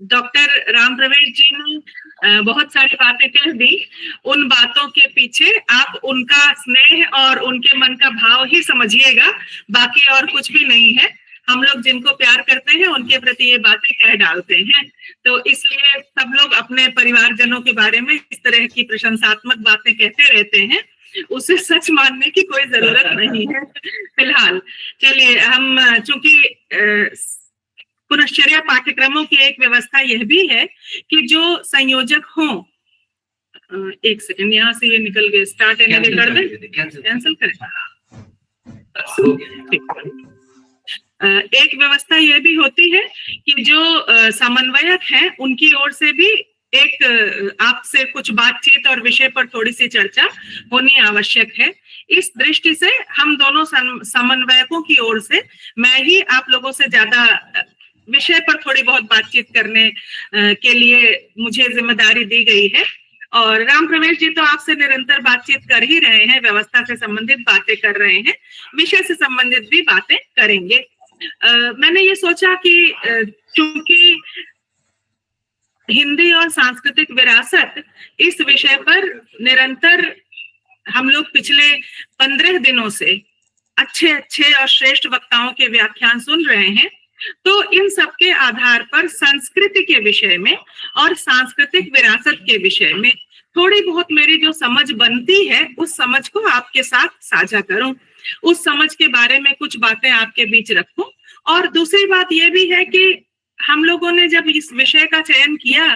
Doctor Ram प्रवेश जी ने बहुत सारी बातें कह दी। उन बातों के पीछे आप उनका स्नेह और उनके मन का भाव ही समझिएगा, बाकी और कुछ भी नहीं है। हम लोग जिनको प्यार करते हैं उनके प्रति ये बातें कह डालते हैं, तो इसलिए सब लोग अपने परिवारजनों के बारे में इस तरह की प्रशंसात्मक बातें कहते रहते हैं, उसे सच मानने की कोई जरूरत नहीं है फिलहाल। चलिए, हम चूंकि पुनश्चर्या पाठ्यक्रमों की एक व्यवस्था यह भी है कि जो संयोजक हों, एक सेकंड, यहाँ से ये निकल गए, स्टार्ट एंड कर दें, कैंसिल करें। एक व्यवस्था यह भी होती है कि जो समन्वयक हैं उनकी ओर से भी एक आपसे कुछ बातचीत और विषय पर थोड़ी सी चर्चा होनी आवश्यक है। इस दृष्टि से हम दोनों समन्वयकों की ओर से मैं ही आप लोगों से ज्यादा विषय पर थोड़ी बहुत बातचीत करने के लिए मुझे जिम्मेदारी दी गई है, और राम प्रवेश जी तो आपसे निरंतर बातचीत कर ही रहे हैं, व्यवस्था से संबंधित बातें कर रहे हैं, विषय से संबंधित भी बातें करेंगे। मैंने ये सोचा कि चूंकि हिंदी और सांस्कृतिक विरासत इस विषय पर निरंतर हम लोग पिछले 15 दिनों से अच्छे और श्रेष्ठ वक्ताओं के व्याख्यान सुन रहे हैं, तो इन सब के आधार पर संस्कृति के विषय में और सांस्कृतिक विरासत के विषय में थोड़ी बहुत मेरी जो समझ बनती है उस समझ को आपके साथ साझा करूं, उस समझ के बारे में कुछ बातें आपके बीच रखूं। और दूसरी बात यह भी है कि हम लोगों ने जब इस विषय का चयन किया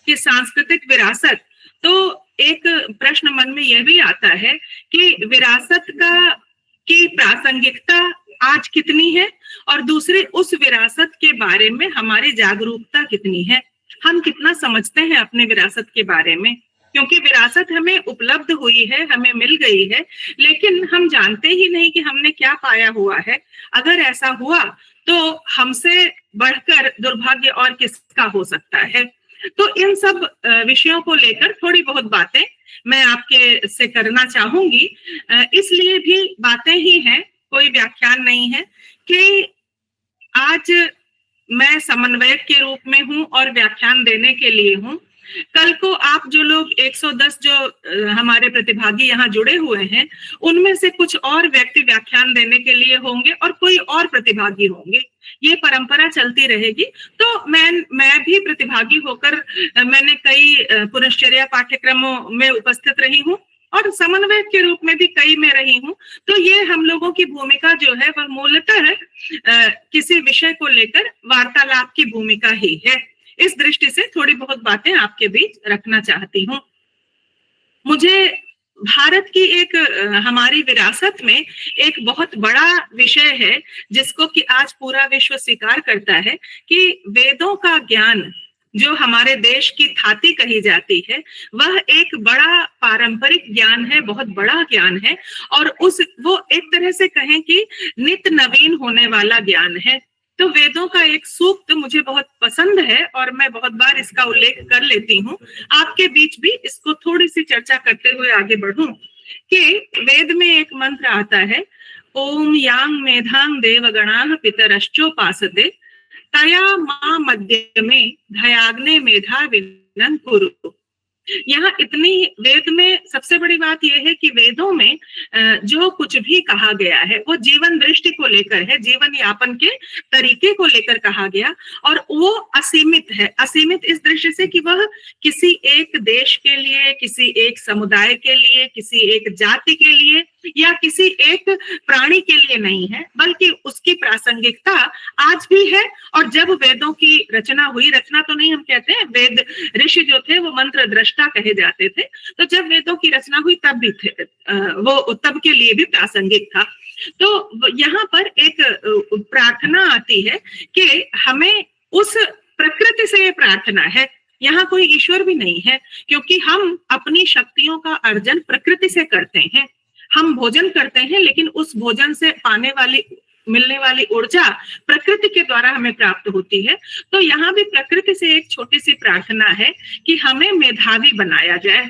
कि सांस्कृतिक विरासत, तो एक प्रश्न मन में यह भी आता है कि विरासत की प्रासंगिकता आज कितनी है, और दूसरी उस विरासत के बारे में हमारी जागरूकता कितनी है, हम कितना समझते हैं अपने विरासत के बारे में। क्योंकि विरासत हमें उपलब्ध हुई है, हमें मिल गई है, लेकिन हम जानते ही नहीं कि हमने क्या पाया हुआ है। अगर ऐसा हुआ तो हमसे बढ़कर दुर्भाग्य और किसका हो सकता है। तो इन सब विषयों को लेकर थोड़ी बहुत बातें मैं आपके से करना चाहूंगी। इसलिए भी बातें ही हैं, कोई व्याख्यान नहीं है कि आज मैं समन्वयक के रूप में हूं और व्याख्यान देने के लिए हूं। कल को आप जो लोग 110 जो हमारे प्रतिभागी यहाँ जुड़े हुए हैं, उनमें से कुछ और व्यक्ति व्याख्यान देने के लिए होंगे और कोई और प्रतिभागी होंगे, ये परंपरा चलती रहेगी। तो मैं भी प्रतिभागी होकर मैंने कई पुनश्चर्या पाठ्यक्रमों में उपस्थित रही हूँ और समन्वयक के रूप में भी कई में रही हूँ। तो ये हम लोगों की भूमिका जो है वह मूलतः किसी विषय को लेकर वार्तालाप की भूमिका ही है। इस दृष्टि से थोड़ी बहुत बातें आपके बीच रखना चाहती हूँ। मुझे भारत की एक हमारी विरासत में एक बहुत बड़ा विषय है जिसको कि आज पूरा विश्व स्वीकार करता है कि वेदों का ज्ञान जो हमारे देश की थाती कही जाती है, वह एक बड़ा पारंपरिक ज्ञान है, बहुत बड़ा ज्ञान है, और वो एक तरह से कहें कि नित्य नवीन होने वाला ज्ञान है। तो वेदों का एक सूक्त मुझे बहुत पसंद है और मैं बहुत बार इसका उल्लेख कर लेती हूँ, आपके बीच भी इसको थोड़ी सी चर्चा करते हुए आगे बढ़ूं कि वेद में एक मंत्र आता है, ओम यांग मेधांग देवगणाः पितरश्चोपासते तया मां मध्य में धयाग्ने मेधा विनन कुरु। यहाँ इतनी वेद में सबसे बड़ी बात यह है कि वेदों में जो कुछ भी कहा गया है वो जीवन दृष्टि को लेकर है, जीवन यापन के तरीके को लेकर कहा गया, और वो असीमित है। असीमित इस दृष्टि से कि वह किसी एक देश के लिए, किसी एक समुदाय के लिए, किसी एक जाति के लिए या किसी एक प्राणी के लिए नहीं है, बल्कि उसकी प्रासंगिकता आज भी है। और जब वेदों की रचना हुई, रचना तो नहीं हम कहते हैं, वेद ऋषि जो थे वो मंत्र दृष्टा कहे जाते थे, तो जब वेदों की रचना हुई तब भी थे, वो तब के लिए भी प्रासंगिक था। तो यहाँ पर एक प्रार्थना आती है कि हमें उस प्रकृति से ये प्रार्थना है, यहाँ कोई ईश्वर भी नहीं है, क्योंकि हम अपनी शक्तियों का अर्जन प्रकृति से करते हैं। हम भोजन करते हैं, लेकिन उस भोजन से मिलने वाली ऊर्जा प्रकृति के द्वारा हमें प्राप्त होती है। तो यहाँ भी प्रकृति से एक छोटी सी प्रार्थना है कि हमें मेधावी बनाया जाए,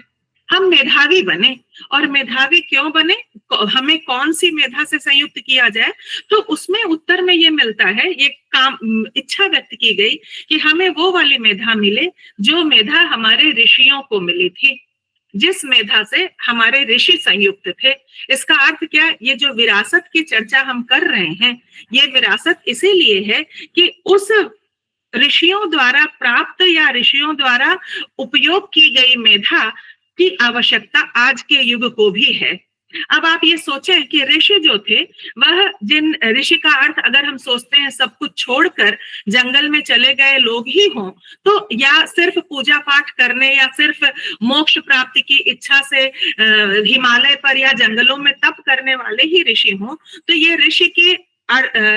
हम मेधावी बने। और मेधावी क्यों बने, हमें कौन सी मेधा से संयुक्त किया जाए, तो उसमें उत्तर में ये मिलता है, ये काम इच्छा व्यक्त की गई कि हमें वो वाली मेधा मिले जो मेधा हमारे ऋषियों को मिली थी, जिस मेधा से हमारे ऋषि संयुक्त थे। इसका अर्थ क्या, ये जो विरासत की चर्चा हम कर रहे हैं, ये विरासत इसीलिए है कि उस ऋषियों द्वारा प्राप्त या ऋषियों द्वारा उपयोग की गई मेधा की आवश्यकता आज के युग को भी है। अब आप ये सोचें कि ऋषि जो थे, वह जिन ऋषि का अर्थ अगर हम सोचते हैं सब कुछ छोड़कर जंगल में चले गए लोग ही हों, तो या सिर्फ पूजा पाठ करने या सिर्फ मोक्ष प्राप्ति की इच्छा से हिमालय पर या जंगलों में तप करने वाले ही ऋषि हों, तो ये ऋषि के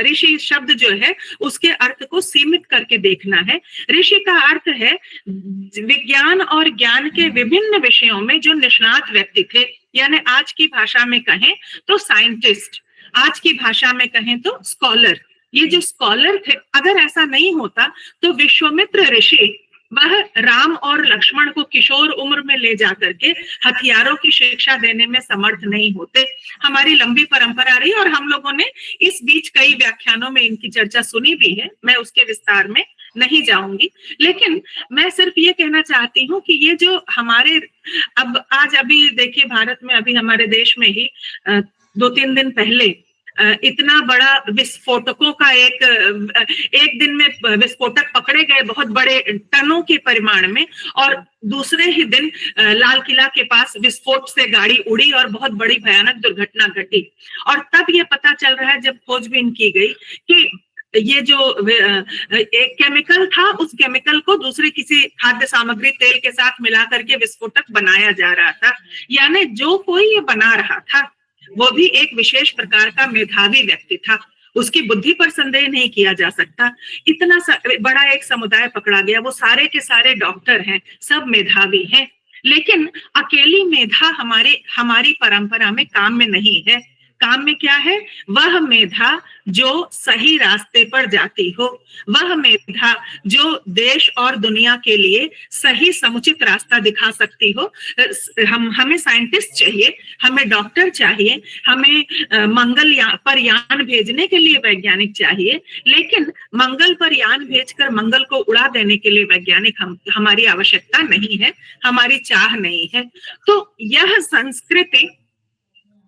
ऋषि शब्द जो है उसके अर्थ को सीमित करके देखना है। ऋषि का अर्थ है विज्ञान और ज्ञान के विभिन्न विषयों में जो निष्णात व्यक्ति थे, यानी आज की भाषा में कहें तो साइंटिस्ट, आज की भाषा में कहें तो स्कॉलर। ये जो स्कॉलर थे, अगर ऐसा नहीं होता तो विश्वामित्र ऋषि वह राम और लक्ष्मण को किशोर उम्र में ले जाकर के हथियारों की शिक्षा देने में समर्थ नहीं होते। हमारी लंबी परंपरा रही और हम लोगों ने इस बीच कई व्याख्यानों में इनकी चर्चा सुनी भी है, मैं उसके विस्तार में नहीं जाऊंगी। लेकिन मैं सिर्फ ये कहना चाहती हूँ कि ये जो हमारे अभी देखिए, भारत में अभी हमारे देश में ही 2-3 दिन पहले इतना बड़ा विस्फोटकों का एक दिन में विस्फोटक पकड़े गए बहुत बड़े टनों के परिमाण में, और दूसरे ही दिन लाल किला के पास विस्फोट से गाड़ी उड़ी और बहुत बड़ी भयानक दुर्घटना घटी। और तब ये पता चल रहा है, जब खोजबीन की गई, कि ये जो एक केमिकल था, उस केमिकल को दूसरे किसी खाद्य सामग्री तेल के साथ मिला करके विस्फोटक बनाया जा रहा था। यानी जो कोई ये बना रहा था वो भी एक विशेष प्रकार का मेधावी व्यक्ति था, उसकी बुद्धि पर संदेह नहीं किया जा सकता। इतना बड़ा एक समुदाय पकड़ा गया, वो सारे के सारे डॉक्टर हैं, सब मेधावी हैं, लेकिन अकेली मेधा हमारी परंपरा में काम में नहीं है। काम में क्या है, वह मेधा जो सही रास्ते पर जाती हो, वह मेधा जो देश और दुनिया के लिए सही समुचित रास्ता दिखा सकती हो। हमें साइंटिस्ट चाहिए, हमें डॉक्टर चाहिए, हमें मंगल पर यान भेजने के लिए वैज्ञानिक चाहिए, लेकिन मंगल पर यान भेजकर मंगल को उड़ा देने के लिए वैज्ञानिक हमारी आवश्यकता नहीं है, हमारी चाह नहीं है। तो यह संस्कृति,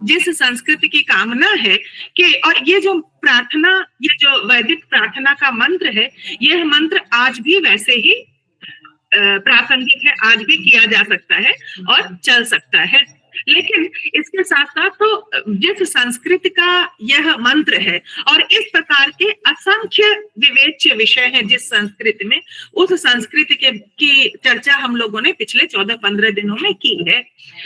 जिस संस्कृति की कामना है कि, और ये जो प्रार्थना, ये जो वैदिक प्रार्थना का मंत्र है, यह मंत्र आज भी वैसे ही प्रासंगिक है, आज भी किया जा सकता है और चल सकता है। लेकिन इसके साथ साथ तो जिस संस्कृति का यह मंत्र है और इस प्रकार के असंख्य विवेच्य विषय हैं जिस संस्कृति में, उस संस्कृति की चर्चा हम लोगों ने पिछले 14-15 दिनों में की है।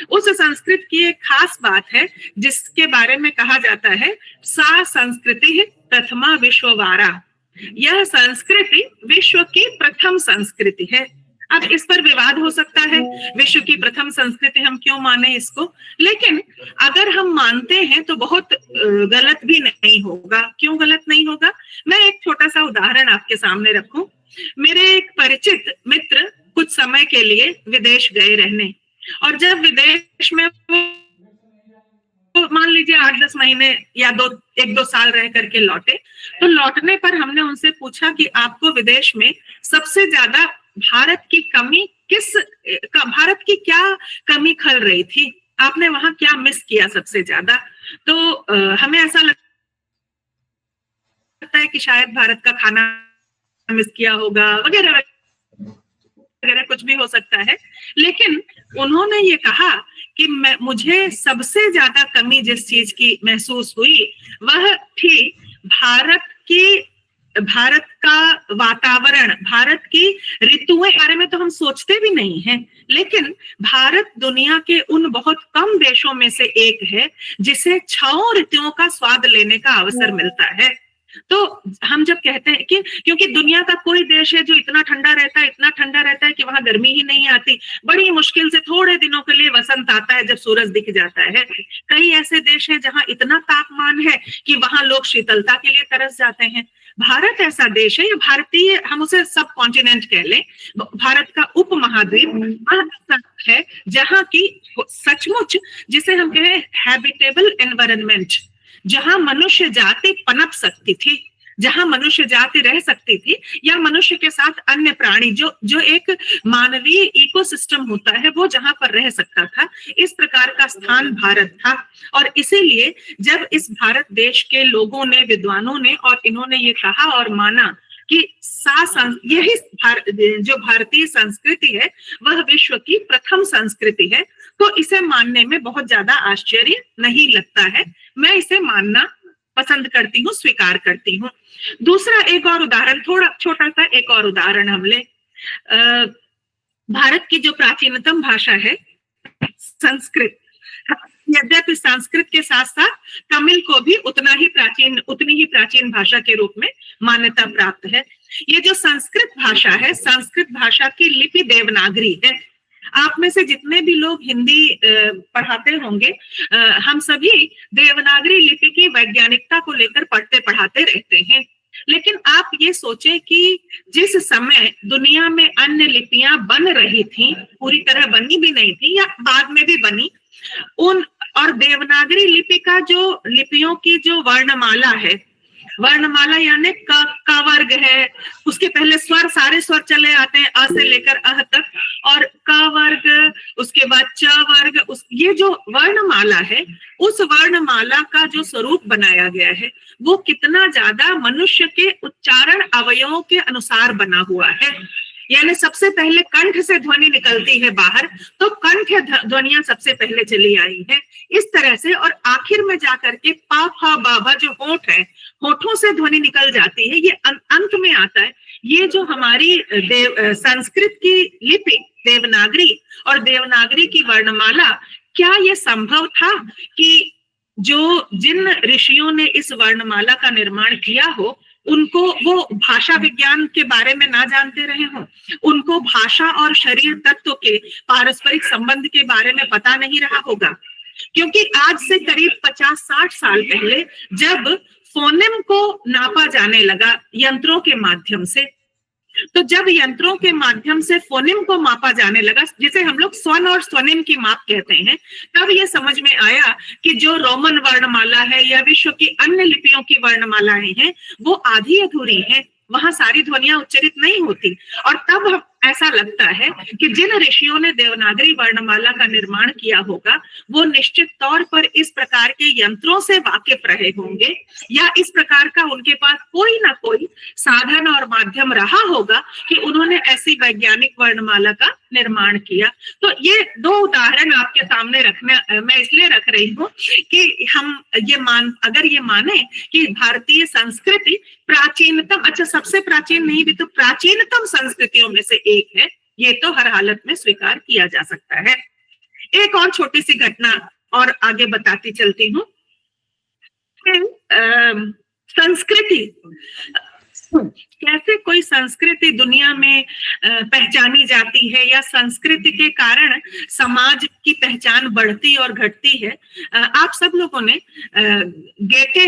उस संस्कृति की एक खास बात है जिसके बारे में कहा जाता है, सा संस्कृति प्रथमा विश्ववारा। यह संस्कृति विश्व की प्रथम संस्कृति है। अब इस पर विवाद हो सकता है, विश्व की प्रथम संस्कृति हम क्यों माने इसको, लेकिन अगर हम मानते हैं तो बहुत गलत भी नहीं होगा। क्यों गलत नहीं होगा, मैं एक छोटा सा उदाहरण आपके सामने रखूं। मेरे एक परिचित मित्र कुछ समय के लिए विदेश गए रहने, और जब विदेश में तो मान लीजिए 8-10 महीने या 1-2 साल रह करके लौटे, तो लौटने पर हमने उनसे पूछा कि आपको विदेश में सबसे ज्यादा भारत की क्या कमी खल रही थी, आपने वहां क्या मिस किया सबसे ज्यादा। तो हमें ऐसा लगता है कि शायद भारत का खाना मिस किया होगा, वगैरह वगैरह, कुछ भी हो सकता है। लेकिन उन्होंने ये कहा कि मुझे सबसे ज्यादा कमी जिस चीज की महसूस हुई वह थी भारत का वातावरण, भारत की ऋतुएं बारे में तो हम सोचते भी नहीं हैं, लेकिन भारत दुनिया के उन बहुत कम देशों में से एक है जिसे 6 ऋतुओं का स्वाद लेने का अवसर मिलता है। तो हम जब कहते हैं कि क्योंकि दुनिया का कोई देश है जो इतना ठंडा रहता है कि वहां गर्मी ही नहीं आती, बड़ी मुश्किल से थोड़े दिनों के लिए वसंत आता है जब सूरज दिख जाता है। कई ऐसे देश हैं जहां इतना तापमान है कि वहां लोग शीतलता के लिए तरस जाते हैं। भारत ऐसा देश है, भारतीय, हम उसे सब कॉन्टिनेंट कह लें, भारत का उपमहाद्वीप, वह है जहां की सचमुच, जिसे हम कहें हैबिटेबल एनवायरनमेंट, जहां मनुष्य जाति पनप सकती थी, जहां मनुष्य जाति रह सकती थी, या मनुष्य के साथ अन्य प्राणी, जो जो एक मानवीय इकोसिस्टम होता है, वो जहां पर रह सकता था, इस प्रकार का स्थान भारत था। और इसीलिए जब इस भारत देश के लोगों ने, विद्वानों ने, और इन्होंने ये कहा और माना कि यही जो भारतीय संस्कृति है वह विश्व की प्रथम संस्कृति है, तो इसे मानने में बहुत ज्यादा आश्चर्य नहीं लगता है। मैं इसे मानना पसंद करती हूँ, स्वीकार करती हूँ। दूसरा एक और उदाहरण, थोड़ा छोटा सा एक और उदाहरण हम ले। भारत की जो प्राचीनतम भाषा है संस्कृत, यद्यपि संस्कृत के साथ साथ तमिल को भी उतनी ही प्राचीन भाषा के रूप में मान्यता प्राप्त है। ये जो संस्कृत भाषा है, संस्कृत भाषा की लिपि देवनागरी है। आप में से जितने भी लोग हिंदी पढ़ाते होंगे, हम सभी देवनागरी लिपि की वैज्ञानिकता को लेकर पढ़ते पढ़ाते रहते हैं। लेकिन आप ये सोचें कि जिस समय दुनिया में अन्य लिपियां बन रही थी, पूरी तरह बनी भी नहीं थी या बाद में भी बनी, और देवनागरी लिपि का जो लिपियों की जो वर्णमाला है, वर्णमाला यानी का वर्ग है, उसके पहले स्वर, सारे स्वर चले आते हैं अ से लेकर अह तक, और का वर्ग, उसके बाद च वर्ग, ये जो वर्णमाला है, उस वर्णमाला का जो स्वरूप बनाया गया है वो कितना ज्यादा मनुष्य के उच्चारण अवयवों के अनुसार बना हुआ है। यानी सबसे पहले कंठ से ध्वनि निकलती है बाहर, तो कंठ ध्वनियां सबसे पहले चली आई है इस तरह से, और आखिर में जाकर के पा फा बा भा जो होंठ है, होठों से ध्वनि निकल जाती है, ये अंत में आता है। ये जो हमारी संस्कृत की लिपि देवनागरी और देवनागरी की वर्णमाला, क्या ये संभव था कि जिन ऋषियों ने इस वर्णमाला का निर्माण किया हो, उनको वो भाषा विज्ञान के बारे में ना जानते रहे हों, उनको भाषा और शरीर तत्व के पारस्परिक संबंध के बारे में पता नहीं रहा होगा? क्योंकि आज से करीब 50-60 साल पहले जब फोनेम को नापा जाने लगा यंत्रों के माध्यम से, तो जब यंत्रों के माध्यम से फोनेम को मापा जाने लगा, जिसे हम लोग स्वन और स्वनिम की माप कहते हैं, तब ये समझ में आया कि जो रोमन वर्णमाला है या विश्व की अन्य लिपियों की वर्णमालाएं हैं, वो आधी अधूरी है, वहां सारी ध्वनियां उच्चारित नहीं होती। और तब ऐसा लगता है कि जिन ऋषियों ने देवनागरी वर्णमाला का निर्माण किया होगा, वो निश्चित तौर पर इस प्रकार के यंत्रों से वाकिफ रहे होंगे, या इस प्रकार का उनके पास कोई ना कोई साधन और माध्यम रहा होगा कि उन्होंने ऐसी वैज्ञानिक वर्णमाला का निर्माण किया। तो ये दो उदाहरण आपके सामने मैं इसलिए रख रही हूँ कि हम अगर ये माने कि भारतीय संस्कृति प्राचीनतम, अच्छा सबसे प्राचीन नहीं भी तो प्राचीनतम संस्कृतियों में से एक है, ये तो हर हालत में स्वीकार किया जा सकता है। एक और छोटी सी घटना और आगे बताती चलती हूँ। संस्कृति, कैसे कोई संस्कृति दुनिया में पहचानी जाती है, या संस्कृति के कारण समाज की पहचान बढ़ती और घटती है। आप सब लोगों ने गेटे,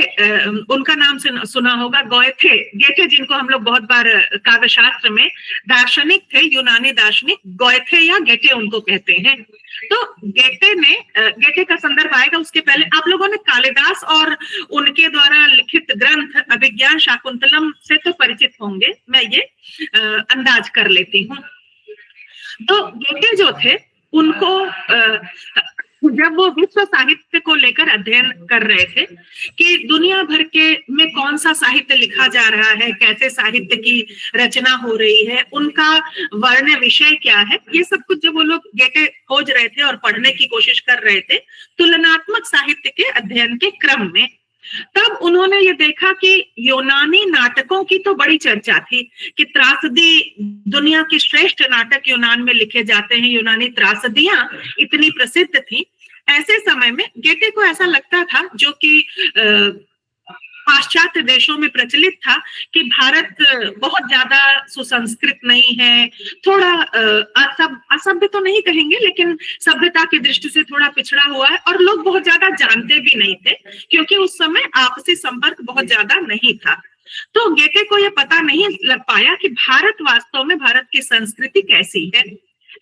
उनका नाम सुना होगा, गेटे, जिनको हम लोग बहुत बार काव्यशास्त्र में दार्शनिक थे, यूनानी दार्शनिक, गोएथे या गेटे उनको कहते हैं। तो गेटे का संदर्भ आएगा, उसके पहले आप लोगों ने कालिदास और उनके द्वारा लिखित ग्रंथ अभिज्ञान शाकुंतलम से तो परिचित होंगे, मैं ये अंदाज कर लेती हूँ। तो गेटे जो थे, उनको जब वो विश्व साहित्य को लेकर अध्ययन कर रहे थे कि दुनिया भर के में कौन सा साहित्य लिखा जा रहा है, कैसे साहित्य की रचना हो रही है, उनका वर्ण विषय क्या है, ये सब कुछ जब वो लोग गेटे खोज रहे थे और पढ़ने की कोशिश कर रहे थे तुलनात्मक साहित्य के अध्ययन के क्रम में, तब उन्होंने ये देखा कि यूनानी नाटकों की तो बड़ी चर्चा थी कि त्रासदी, दुनिया के श्रेष्ठ नाटक यूनान में लिखे जाते हैं, यूनानी त्रासदियां इतनी प्रसिद्ध थी। ऐसे समय में गेटे को ऐसा लगता था, जो कि पाश्चात्य देशों में प्रचलित था, कि भारत बहुत ज्यादा सुसंस्कृत नहीं है, थोड़ा असभ्य तो नहीं कहेंगे, लेकिन सभ्यता की दृष्टि से थोड़ा पिछड़ा हुआ है, और लोग बहुत ज्यादा जानते भी नहीं थे क्योंकि उस समय आपसी संपर्क बहुत ज्यादा नहीं था। तो गेटे को यह पता नहीं लग पाया कि भारत वास्तव में, भारत की संस्कृति कैसी है।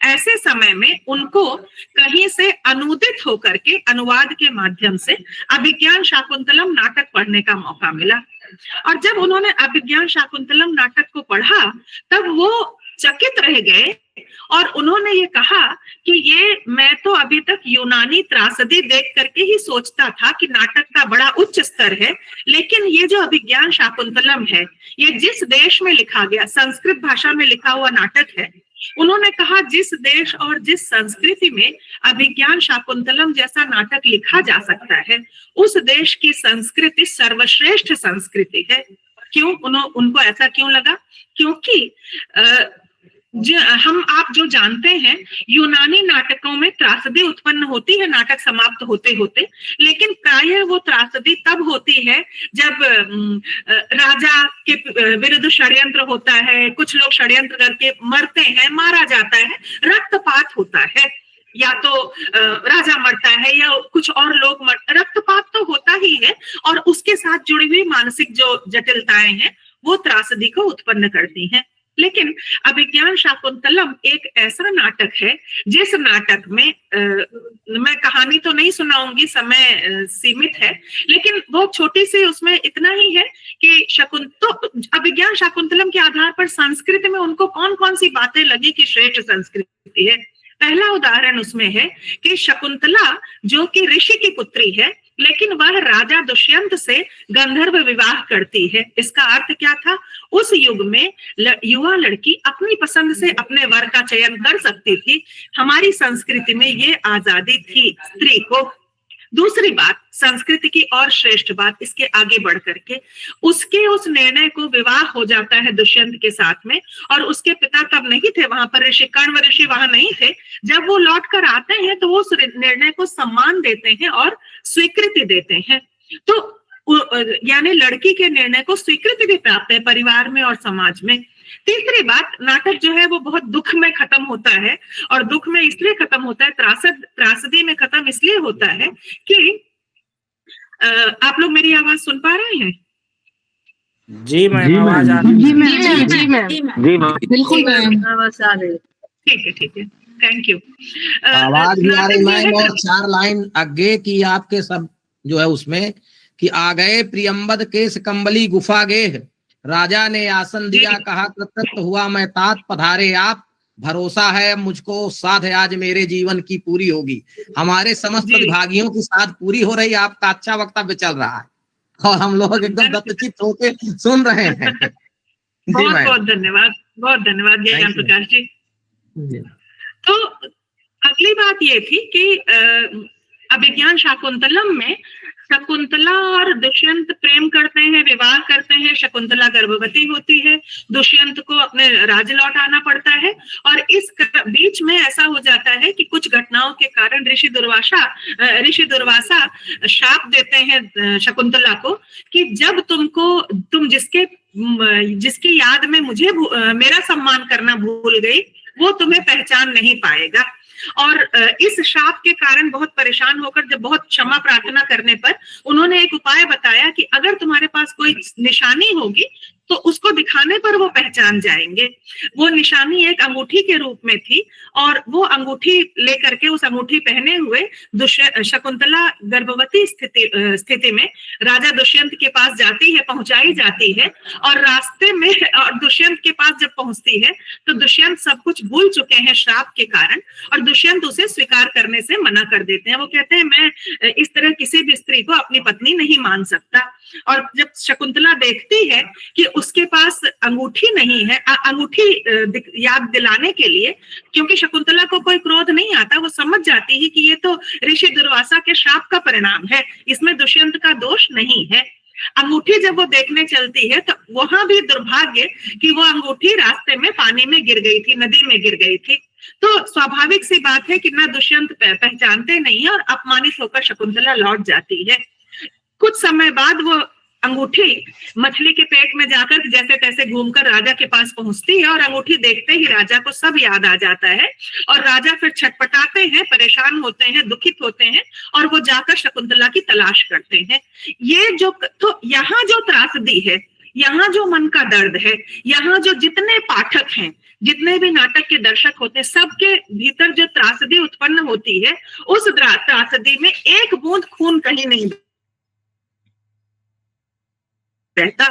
ऐसे समय में उनको कहीं से अनुदित होकर के अनुवाद के माध्यम से अभिज्ञान शाकुंतलम नाटक पढ़ने का मौका मिला। और जब उन्होंने अभिज्ञान शाकुंतलम नाटक को पढ़ा तब वो चकित रह गए और उन्होंने ये कहा कि ये मैं तो अभी तक यूनानी त्रासदी देख करके ही सोचता था कि नाटक का बड़ा उच्च स्तर है, लेकिन ये जो अभिज्ञान शाकुंतलम है ये जिस देश में लिखा गया, संस्कृत भाषा में लिखा हुआ नाटक है। उन्होंने कहा जिस देश और जिस संस्कृति में अभिज्ञान शाकुंतलम जैसा नाटक लिखा जा सकता है उस देश की संस्कृति सर्वश्रेष्ठ संस्कृति है। क्यों उनको ऐसा क्यों लगा? क्योंकि आप जो जानते हैं यूनानी नाटकों में त्रासदी उत्पन्न होती है नाटक समाप्त होते होते, लेकिन प्रायः वो त्रासदी तब होती है जब राजा के विरुद्ध षड्यंत्र होता है, कुछ लोग षड्यंत्र करके मरते हैं, मारा जाता है, रक्तपात होता है, या तो राजा मरता है या कुछ और लोग रक्तपात तो होता ही है और उसके साथ जुड़ी हुई मानसिक जो जटिलताएं हैं वो त्रासदी को उत्पन्न करती हैं। लेकिन अभिज्ञान शाकुंतलम एक ऐसा नाटक है जिस नाटक में मैं कहानी तो नहीं सुनाऊंगी, समय सीमित है, लेकिन बहुत छोटी सी उसमें इतना ही है कि अभिज्ञान शाकुंतलम के आधार पर संस्कृत में उनको कौन कौन सी बातें लगी कि श्रेष्ठ संस्कृति है। पहला उदाहरण उसमें है कि शकुंतला जो कि ऋषि की पुत्री है लेकिन वह राजा दुष्यंत से गंधर्व विवाह करती है। इसका अर्थ क्या था? उस युग में युवा लड़की अपनी पसंद से अपने वर का चयन कर सकती थी। हमारी संस्कृति में ये आजादी थी स्त्री को। दूसरी बात, संस्कृति की और श्रेष्ठ बात इसके आगे बढ़ करके उसके उस निर्णय को विवाह हो जाता है दुष्यंत के साथ में, और उसके पिता तब नहीं थे वहां पर, ऋषि कण्व ऋषि वहां नहीं थे। जब वो लौट कर आते हैं तो वो उस निर्णय को सम्मान देते हैं और स्वीकृति देते हैं। तो यानी लड़की के निर्णय को स्वीकृति भी प्राप्त है परिवार में और समाज में। तीसरी बात, नाटक जो है वो बहुत दुख में खत्म होता है, और दुख में इसलिए खत्म होता है, त्रासदी में खत्म इसलिए होता है कि आप लोग मेरी आवाज सुन पा रहे हैं? जी मैम, आवाज आ रही है। जी मैम, बिल्कुल आवाज आ रही है। ठीक है, थैंक यू। आवाज भी आ रही मैम, और 4 लाइन आगे की आपके सब जो है उसमें कि आ गए प्रियंबद केस कंबली गुफा गेह, राजा ने आसन दिया कहा कृतकृत हुआ मैं तात, पधारे आप भरोसा है मुझको साध आज मेरे जीवन की पूरी होगी। हमारे समस्त प्रतिभागियों की साध पूरी हो रही है, आपका अच्छा वक्तव्य चल रहा है और हम लोग एकदम दत्तचित्त होके सुन रहे हैं। बहुत बहुत धन्यवाद ज्ञान प्रकाश जी। तो अगली बात ये थी कि अभिज्ञान शाकुंतलम में शकुंतला और दुष्यंत प्रेम करते हैं, विवाह करते हैं, शकुंतला गर्भवती होती है, दुष्यंत को अपने राज्य लौट आना पड़ता है, और इस बीच में ऐसा हो जाता है कि कुछ घटनाओं के कारण ऋषि दुर्वासा शाप देते हैं शकुंतला को कि जब तुम जिसकी याद में मुझे मेरा सम्मान करना भूल गई वो तुम्हें पहचान नहीं पाएगा। और इस शाप के कारण बहुत परेशान होकर जब बहुत क्षमा प्रार्थना करने पर उन्होंने एक उपाय बताया कि अगर तुम्हारे पास कोई निशानी होगी तो उसको दिखाने पर वो पहचान जाएंगे। वो निशानी एक अंगूठी के रूप में थी, और वो अंगूठी लेकर के उस अंगूठी पहने हुए शकुंतला गर्भवती स्थिति में राजा दुष्यंत के पास जाती है, पहुंचाई जाती है, और रास्ते में और दुष्यंत के पास जब पहुंचती है तो दुष्यंत सब कुछ भूल चुके हैं श्राप के कारण, और दुष्यंत उसे स्वीकार करने से मना कर देते हैं। वो कहते हैं मैं इस तरह किसी भी स्त्री को अपनी पत्नी नहीं मान सकता। और जब शकुंतला देखती है कि उसके पास अंगूठी नहीं है, अंगूठी याद दिलाने के लिए, क्योंकि शकुंतला को कोई क्रोध नहीं आता, वो समझ जाती है कि ये तो ऋषि दुर्वासा के शाप का परिणाम है, इसमें दुष्यंत का दोष नहीं है। अंगूठी जब वो देखने चलती है तो वहां भी दुर्भाग्य कि वो अंगूठी रास्ते में पानी में गिर गई थी, नदी में गिर गई थी। तो स्वाभाविक सी बात है कि ना दुष्यंत पहचानते नहीं है और अपमानित होकर शकुंतला लौट जाती है। कुछ समय बाद वो अंगूठी मछली के पेट में जाकर जैसे तैसे घूमकर राजा के पास पहुंचती है, और अंगूठी देखते ही राजा को सब याद आ जाता है, और राजा फिर छटपटाते हैं, परेशान होते हैं, दुखित होते हैं, और वो जाकर शकुंतला की तलाश करते हैं। तो यहाँ जो त्रासदी है, यहाँ जो मन का दर्द है, यहाँ जो जितने पाठक हैं जितने भी नाटक के दर्शक होते हैं, सबके भीतर जो त्रासदी उत्पन्न होती है, उस त्रासदी में एक बूंद खून कहीं नहीं बहता।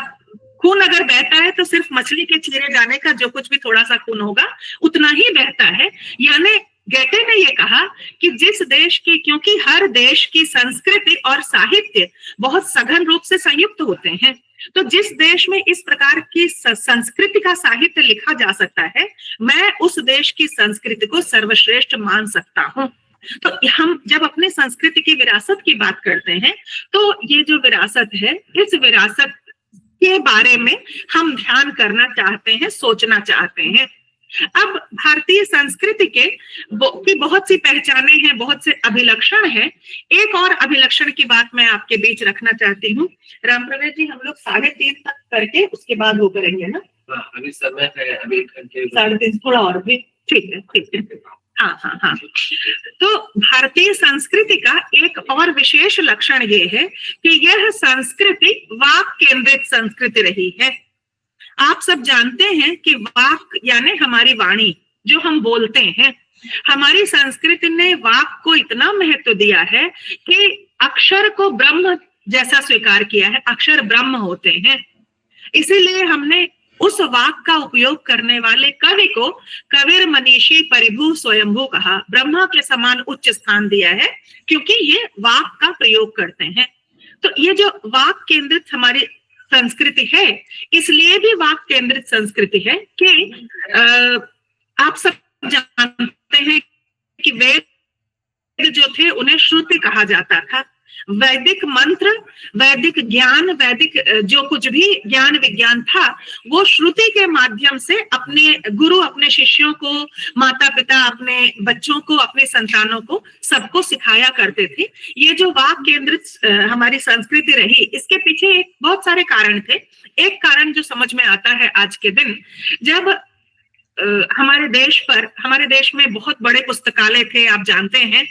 खून अगर बहता है तो सिर्फ मछली के चीरे जाने का जो कुछ भी थोड़ा सा खून होगा उतना ही बहता है। यानी गेटे ने ये कहा कि जिस देश की, क्योंकि हर देश की संस्कृति और साहित्य बहुत सघन रूप से संयुक्त होते हैं, तो जिस देश में इस प्रकार की संस्कृति का साहित्य लिखा जा सकता है, मैं उस देश की संस्कृति को सर्वश्रेष्ठ मान सकता हूं। तो हम जब अपने संस्कृति की विरासत की बात करते हैं, तो ये जो विरासत है, इस विरासत के बारे में हम ध्यान करना चाहते हैं, सोचना चाहते हैं। अब भारतीय संस्कृति की बहुत सी पहचाने हैं, बहुत से अभिलक्षण हैं। एक और अभिलक्षण की बात मैं आपके बीच रखना चाहती हूँ। राम प्रवेश जी, हम लोग 3:30 तक करके उसके बाद वो करेंगे ना? अभी समय है, अभी 1 घंटे, 3:30, थोड़ा और भी। ठीक है, ठीक है। हाँ। तो भारतीय संस्कृति का एक और विशेष लक्षण ये है कि यह संस्कृति वाक केंद्रित संस्कृति रही है। आप सब जानते हैं कि वाक यानी हमारी वाणी, जो हम बोलते हैं, हमारी संस्कृति ने वाक को इतना महत्व दिया है कि अक्षर को ब्रह्म जैसा स्वीकार किया है। अक्षर ब्रह्म होते हैं, इसीलिए हमने उस वाक का उपयोग करने वाले कवि को कविर मनीषी परिभू स्वयंभू कहा, ब्रह्मा के समान उच्च स्थान दिया है, क्योंकि ये वाक का प्रयोग करते हैं। तो ये जो वाक केंद्रित हमारी संस्कृति है, इसलिए भी वाक केंद्रित संस्कृति है कि आप सब जानते हैं कि वेद जो थे उन्हें श्रुति कहा जाता था। वैदिक मंत्र, वैदिक ज्ञान, वैदिक जो कुछ भी ज्ञान विज्ञान था, वो श्रुति के माध्यम से अपने गुरु, अपने शिष्यों को, माता पिता अपने बच्चों को, अपने संतानों को, सबको सिखाया करते थे। ये जो वाक केंद्रित हमारी संस्कृति रही, इसके पीछे बहुत सारे कारण थे। एक कारण जो समझ में आता है आज के दिन, जब हमारे देश में बहुत बड़े पुस्तकालय थे, आप जानते हैं,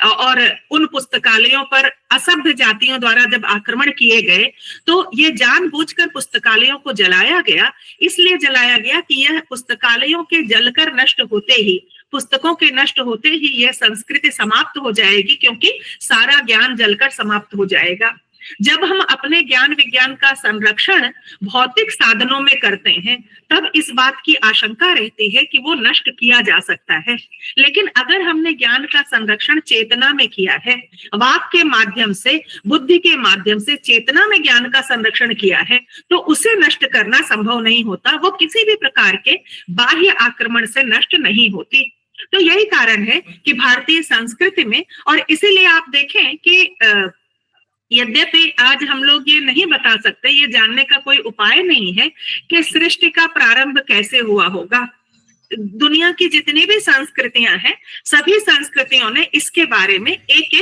और उन पुस्तकालयों पर असभ्य जातियों द्वारा जब आक्रमण किए गए, तो ये जानबूझकर पुस्तकालयों को जलाया गया। इसलिए जलाया गया कि यह पुस्तकालयों के जलकर नष्ट होते ही, पुस्तकों के नष्ट होते ही यह संस्कृति समाप्त हो जाएगी, क्योंकि सारा ज्ञान जलकर समाप्त हो जाएगा। जब हम अपने ज्ञान विज्ञान का संरक्षण भौतिक साधनों में करते हैं, तब इस बात की आशंका रहती है कि वो नष्ट किया जा सकता है। लेकिन अगर हमने ज्ञान का संरक्षण चेतना में किया है, वाक के माध्यम से, बुद्धि के माध्यम से चेतना में ज्ञान का संरक्षण किया है, तो उसे नष्ट करना संभव नहीं होता। वो किसी भी प्रकार के बाह्य आक्रमण से नष्ट नहीं होती। तो यही कारण है कि भारतीय संस्कृति में, और इसीलिए आप देखें कि यद्यपि आज हम लोग ये नहीं बता सकते, ये जानने का कोई उपाय नहीं है कि सृष्टि का प्रारंभ कैसे हुआ होगा। दुनिया की जितनी भी संस्कृतियां हैं, सभी संस्कृतियों ने इसके बारे में एक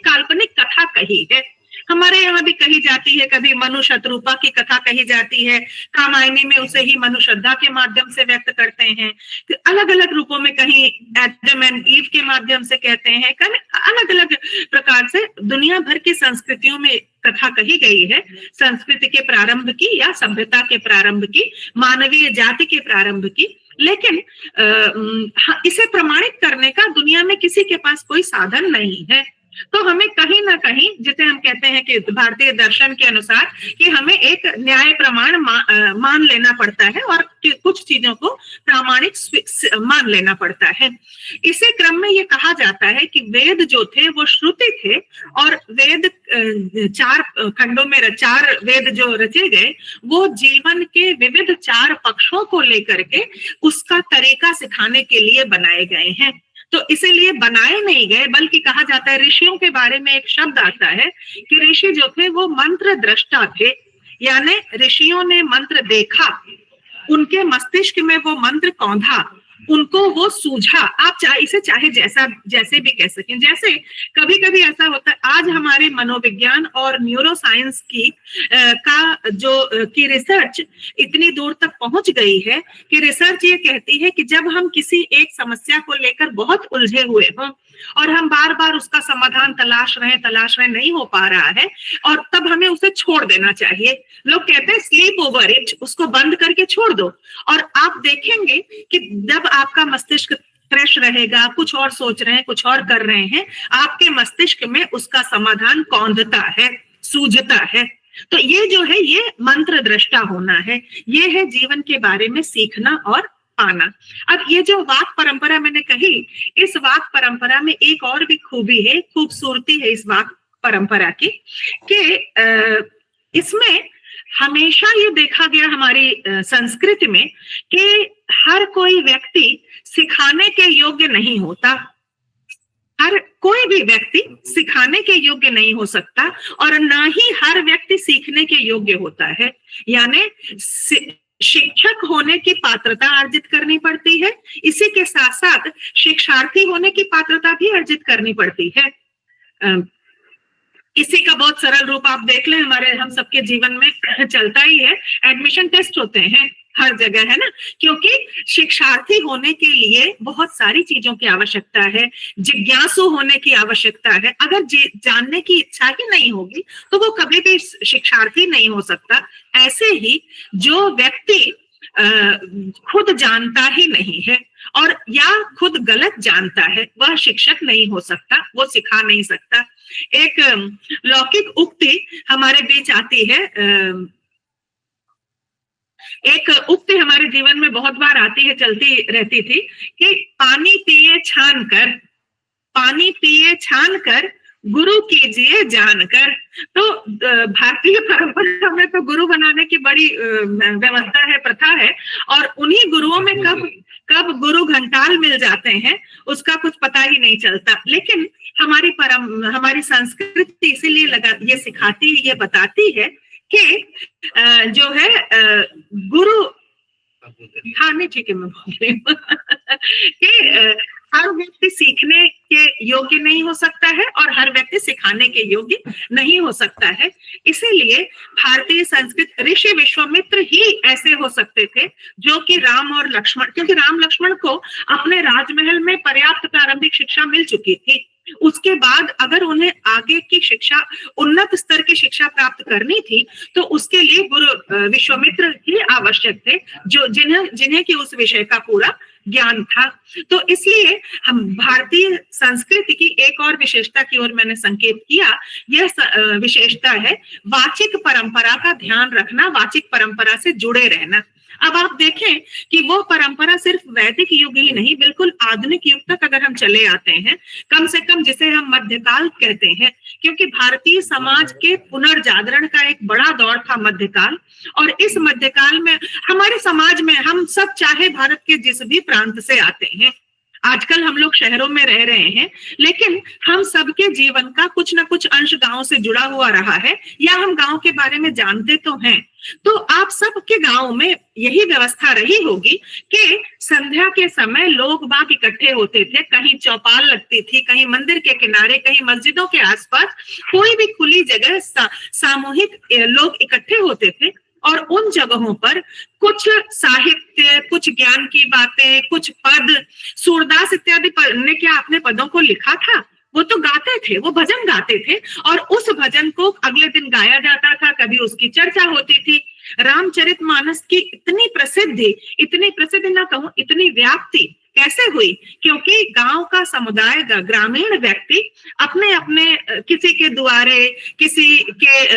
काल्पनिक कथा कही है। हमारे यहाँ भी कही जाती है, कभी मनु शत्रुपा की कथा कही जाती है, कामायनी में उसे ही मनु श्रद्धा के माध्यम से व्यक्त करते हैं, अलग अलग रूपों में कहीं एडम एंड ईव के माध्यम से कहते हैं, अलग अलग प्रकार से दुनिया भर की संस्कृतियों में कथा कही गई है, संस्कृति के प्रारंभ की या सभ्यता के प्रारंभ की, मानवीय जाति के प्रारंभ की। लेकिन इसे प्रमाणित करने का दुनिया में किसी के पास कोई साधन नहीं है। तो हमें कहीं ना कहीं, जिसे हम कहते हैं कि भारतीय दर्शन के अनुसार, कि हमें एक न्याय प्रमाण मान लेना पड़ता है और कुछ चीजों को प्रामाणिक मान लेना पड़ता है। इसी क्रम में ये कहा जाता है कि वेद जो थे वो श्रुति थे, और वेद 4 खंडों में 4 वेद जो रचे गए, वो जीवन के विविध 4 पक्षों को लेकर के उसका तरीका सिखाने के लिए बनाए गए हैं। तो इसीलिए बनाए नहीं गए, बल्कि कहा जाता है, ऋषियों के बारे में एक शब्द आता है कि ऋषि जो थे वो मंत्र दृष्टा थे, यानी ऋषियों ने मंत्र देखा, उनके मस्तिष्क में वो मंत्र कौंधा उनको वो सूझा, आप इसे चाहे जैसे भी कह सकें। जैसे कभी कभी ऐसा होता है, आज हमारे मनोविज्ञान और न्यूरो साइंस की रिसर्च इतनी दूर तक पहुंच गई है कि रिसर्च ये कहती है कि जब हम किसी एक समस्या को लेकर बहुत उलझे हुए हों और हम बार बार उसका समाधान तलाश रहे नहीं हो पा रहा है, और तब हमें उसे छोड़ देना चाहिए। लोग कहते हैं स्लीप ओवर इट, उसको बंद करके छोड़ दो, और आप देखेंगे कि जब आपका मस्तिष्क फ्रेश रहेगा, कुछ और सोच रहे हैं, कुछ और कर रहे हैं, आपके मस्तिष्क में उसका समाधान कौंधता है, सूझता है। तो ये जो है, ये मंत्र दृष्टा होना है, ये है जीवन के बारे में सीखना और पाना। अब ये जो वाक परंपरा मैंने कही, इस वाक परंपरा में एक और भी खूबी है, खूबसूरती है इस वाक परंपरा की, कि इसमें हमेशा ये देखा गया हमारी संस्कृति में कि हर कोई व्यक्ति सिखाने के योग्य नहीं होता, हर कोई भी व्यक्ति सिखाने के योग्य नहीं हो सकता, और ना ही हर व्यक्ति सीखने के योग्य होता है। यानी शिक्षक होने की पात्रता अर्जित करनी पड़ती है, इसी के साथ साथ शिक्षार्थी होने की पात्रता भी अर्जित करनी पड़ती है। इसी का बहुत सरल रूप आप देख लें, हम सबके जीवन में चलता ही है, एडमिशन टेस्ट होते हैं हर जगह, है ना, क्योंकि शिक्षार्थी होने के लिए बहुत सारी चीजों की आवश्यकता है, जिज्ञासु होने की आवश्यकता है। अगर जानने की इच्छा ही नहीं होगी तो वो कभी भी शिक्षार्थी नहीं हो सकता। ऐसे ही जो व्यक्ति खुद जानता ही नहीं है और या खुद गलत जानता है, वह शिक्षक नहीं हो सकता, वो सिखा नहीं सकता। एक लौकिक उक्ति हमारे बीच आती है, एक उक्ति हमारे जीवन में बहुत बार आती है, चलती रहती थी कि पानी पिए छान कर गुरु कीजिए जानकर। तो भारतीय परंपरा में तो गुरु बनाने की बड़ी व्यवस्था है, प्रथा है, और उन्हीं गुरुओं में कब गुरु घंटाल मिल जाते हैं उसका कुछ पता ही नहीं चलता। लेकिन हमारी संस्कृति इसीलिए ये सिखाती, ये बताती है कि जो है गुरु, हाँ नहीं ठीक है मैं बोल रही हूँ कि हर व्यक्ति सीखने के योग्य नहीं हो सकता है और हर व्यक्ति सिखाने के योग्य नहीं हो सकता है। इसीलिए भारतीय संस्कृत ऋषि विश्वामित्र ही ऐसे हो सकते थे जो कि राम और लक्ष्मण, क्योंकि राम लक्ष्मण को अपने राजमहल में पर्याप्त प्रारंभिक शिक्षा मिल चुकी थी, उसके बाद अगर उन्हें आगे की शिक्षा, उन्नत स्तर की शिक्षा प्राप्त करनी थी तो उसके लिए गुरु विश्वामित्र ही आवश्यक थे, जो जिन्हें की उस विषय का पूरा ज्ञान था। तो इसलिए हम भारतीय संस्कृति की एक और विशेषता की ओर मैंने संकेत किया, यह विशेषता है वाचिक परंपरा का ध्यान रखना, वाचिक परंपरा से जुड़े रहना। अब आप देखें कि वो परंपरा सिर्फ वैदिक युग ही नहीं, बिल्कुल आधुनिक युग तक अगर हम चले आते हैं, कम से कम जिसे हम मध्यकाल कहते हैं, क्योंकि भारतीय समाज के पुनर्जागरण का एक बड़ा दौर था मध्यकाल। और इस मध्यकाल में हमारे समाज में, हम सब चाहे भारत के जिस भी प्रांत से आते हैं, आजकल हम लोग शहरों में रह रहे हैं, लेकिन हम सबके जीवन का कुछ ना कुछ अंश गांव से जुड़ा हुआ रहा है, या हम गांव के बारे में जानते तो हैं। तो आप सबके गांव में यही व्यवस्था रही होगी कि संध्या के समय लोग बाग इकट्ठे होते थे, कहीं चौपाल लगती थी, कहीं मंदिर के किनारे, कहीं मस्जिदों के आसपास, कोई भी खुली जगह सामूहिक लोग इकट्ठे होते थे, और उन जगहों पर कुछ साहित्य, कुछ ज्ञान की बातें, कुछ पद, सूरदास इत्यादि ने क्या अपने पदों को लिखा था? वो तो गाते थे, वो भजन गाते थे, और उस भजन को अगले दिन गाया जाता था, कभी उसकी चर्चा होती थी। रामचरितमानस की इतनी प्रसिद्धि ना कहूं, इतनी व्याप्ति कैसे हुई? क्योंकि गांव का समुदाय, ग्रामीण व्यक्ति अपने अपने, किसी के द्वारे, किसी के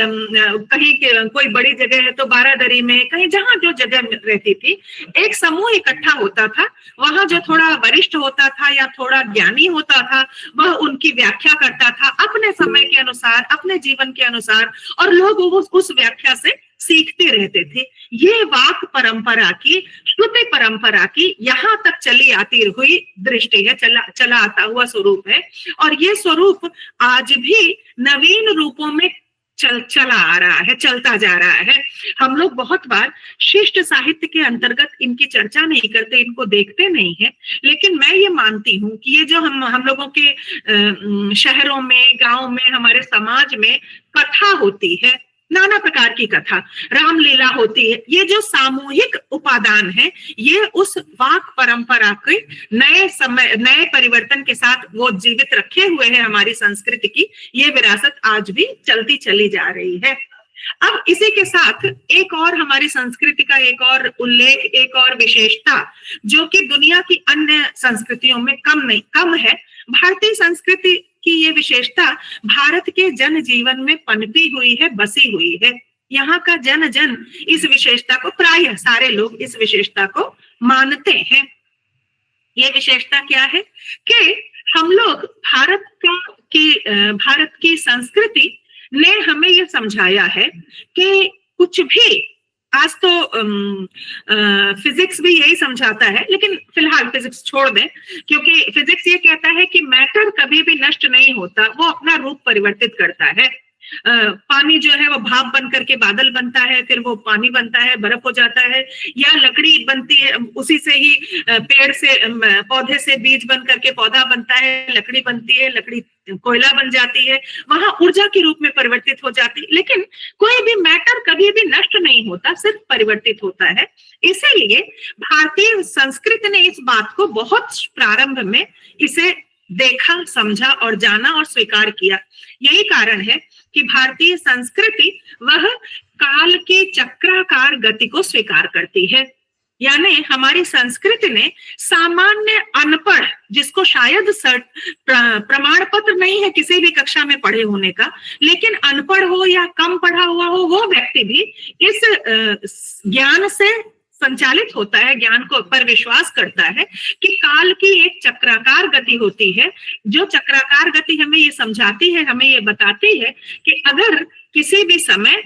कहीं के कोई बड़ी जगह है तो बारादरी में, कहीं जहां जो जगह रहती थी, एक समूह इकट्ठा होता था। वहां जो थोड़ा वरिष्ठ होता था या थोड़ा ज्ञानी होता था, वह उनकी व्याख्या करता था अपने समय के अनुसार, अपने जीवन के अनुसार, और लोग उस व्याख्या से सीखते रहते थे। ये वाक परंपरा की, श्रुति परंपरा की यहाँ तक चली आती हुई दृष्टि है, चला आता हुआ स्वरूप है। और ये स्वरूप आज भी नवीन रूपों में चला आ रहा है, चलता जा रहा है। हम लोग बहुत बार शिष्ट साहित्य के अंतर्गत इनकी चर्चा नहीं करते, इनको देखते नहीं है, लेकिन मैं ये मानती हूँ कि ये जो हम लोगों के शहरों में, गांव में, हमारे समाज में कथा होती है, नाना प्रकार की कथा, रामलीला होती है, ये जो सामूहिक उपादान है, ये उस वाक परंपरा के नए परिवर्तन के साथ वो जीवित रखे हुए हैं। हमारी संस्कृति की ये विरासत आज भी चलती चली जा रही है। अब इसी के साथ एक और हमारी संस्कृति का एक और उल्लेख, एक और विशेषता जो कि दुनिया की अन्य संस्कृतियों में कम है, भारतीय संस्कृति की ये विशेषता भारत के जन जीवन में पनपी हुई है, बसी हुई है। यहाँ का जन जन इस विशेषता को, प्रायः सारे लोग इस विशेषता को मानते हैं। ये विशेषता क्या है कि हम लोग भारत की संस्कृति ने हमें ये समझाया है कि कुछ भी, आज तो फिजिक्स भी यही समझाता है, लेकिन फिलहाल फिजिक्स छोड़ दें, क्योंकि फिजिक्स ये कहता है कि मैटर कभी भी नष्ट नहीं होता, वो अपना रूप परिवर्तित करता है। पानी जो है वो भाप बन करके बादल बनता है, फिर वो पानी बनता है, बर्फ हो जाता है, या लकड़ी बनती है, उसी से ही पेड़ से, पौधे से बीज बन करके पौधा बनता है, लकड़ी बनती है, लकड़ी कोयला बन जाती है, वहां ऊर्जा के रूप में परिवर्तित हो जाती है। लेकिन कोई भी मैटर कभी भी नष्ट नहीं होता, सिर्फ परिवर्तित होता है। इसीलिए भारतीय संस्कृति ने इस बात को बहुत प्रारंभ में इसे देखा, समझा और जाना और स्वीकार किया। यही कारण है कि भारतीय संस्कृति वह काल के चक्राकार गति को स्वीकार करती है। यानी हमारी संस्कृति ने सामान्य अनपढ़, जिसको शायद प्रमाण पत्र नहीं है किसी भी कक्षा में पढ़े होने का, लेकिन अनपढ़ हो या कम पढ़ा हुआ हो, वो व्यक्ति भी इस ज्ञान से संचालित होता है, ज्ञान को पर विश्वास करता है कि काल की एक चक्राकार गति होती है। जो चक्राकार गति हमें ये समझाती है, हमें ये बताती है कि अगर किसी भी समय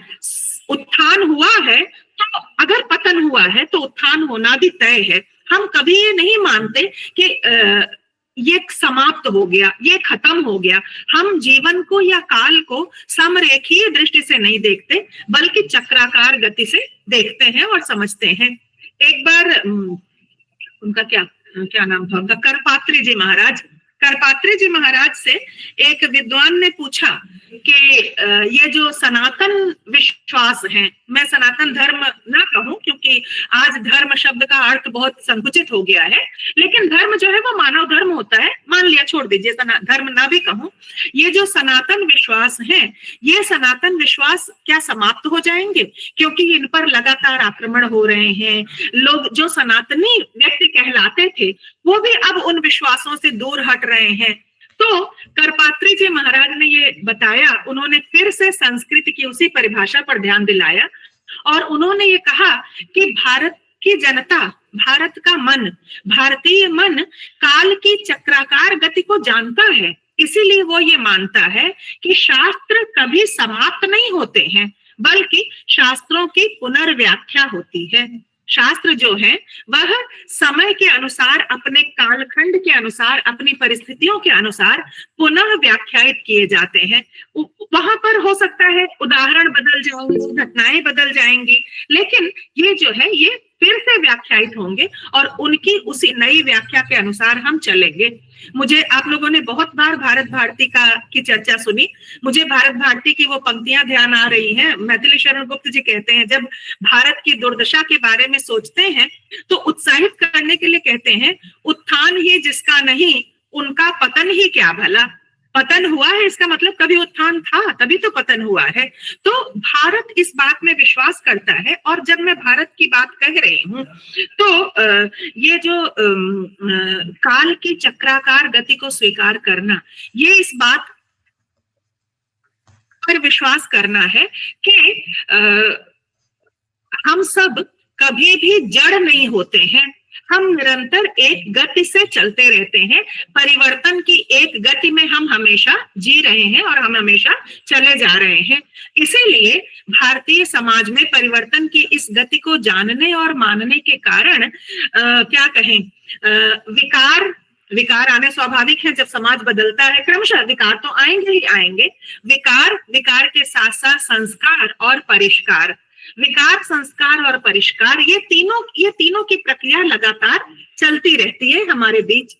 उत्थान हुआ है तो अगर पतन हुआ है तो उत्थान होना भी तय है। हम कभी ये नहीं मानते कि ये समाप्त हो गया, ये खत्म हो गया। हम जीवन को या काल को समरेखीय दृष्टि से नहीं देखते, बल्कि चक्राकार गति से देखते हैं और समझते हैं। एक बार उनका क्या नाम था उनका, करपात्री जी महाराज से एक विद्वान ने पूछा कि ये जो सनातन विश्वास है, मैं सनातन धर्म ना कहूं क्योंकि आज धर्म शब्द का अर्थ बहुत संकुचित हो गया है, लेकिन धर्म जो है वो मानव धर्म होता है, मान लिया, छोड़ दीजिए, धर्म ना भी कहूं। ये जो सनातन विश्वास है, ये सनातन विश्वास क्या समाप्त हो जाएंगे? क्योंकि इन पर लगातार आक्रमण हो रहे हैं। लोग जो सनातनी व्यक्ति कहलाते थे वो भी अब उन विश्वासों से दूर हट रहे हैं। तो करपात्री जी महाराज ने ये बताया, उन्होंने फिर से संस्कृत की उसी परिभाषा पर ध्यान दिलाया और उन्होंने ये कहा कि भारत की जनता, भारत का मन, भारतीय मन काल की चक्राकार गति को जानता है। इसीलिए वो ये मानता है कि शास्त्र कभी समाप्त नहीं होते हैं, बल्कि शास्त्रों की पुनर्व्याख्या होती है। शास्त्र जो है वह समय के अनुसार, अपने कालखंड के अनुसार, अपनी परिस्थितियों के अनुसार पुनः व्याख्यायित किए जाते हैं। वहां पर हो सकता है उदाहरण बदल जाएंगे, घटनाएं बदल जाएंगी, लेकिन ये जो है ये फिर से व्याख्यायित होंगे और उनकी उसी नई व्याख्या के अनुसार हम चलेंगे। मुझे, आप लोगों ने बहुत बार भारत भारती की चर्चा सुनी, मुझे भारत भारती की वो पंक्तियां ध्यान आ रही हैं। मैथिली शरण गुप्त जी कहते हैं, जब भारत की दुर्दशा के बारे में सोचते हैं तो उत्साहित करने के लिए कहते हैं, उत्थान ही जिसका नहीं उनका पतन ही क्या भला। पतन हुआ है इसका मतलब कभी उत्थान था, तभी तो पतन हुआ है। तो भारत इस बात में विश्वास करता है। और जब मैं भारत की बात कह रही हूं तो ये जो काल की चक्राकार गति को स्वीकार करना, ये इस बात पर विश्वास करना है कि हम सब कभी भी जड़ नहीं होते हैं, हम निरंतर एक गति से चलते रहते हैं। परिवर्तन की एक गति में हम हमेशा जी रहे हैं और हम हमेशा चले जा रहे हैं। इसीलिए भारतीय समाज में परिवर्तन की इस गति को जानने और मानने के कारण क्या कहें, विकार विकार आने स्वाभाविक है, जब समाज बदलता है क्रमशः विकार तो आएंगे ही आएंगे। विकार के साथ साथ संस्कार और परिष्कार, विकार, संस्कार और परिष्कार, ये तीनों की प्रक्रिया लगातार चलती रहती है हमारे बीच।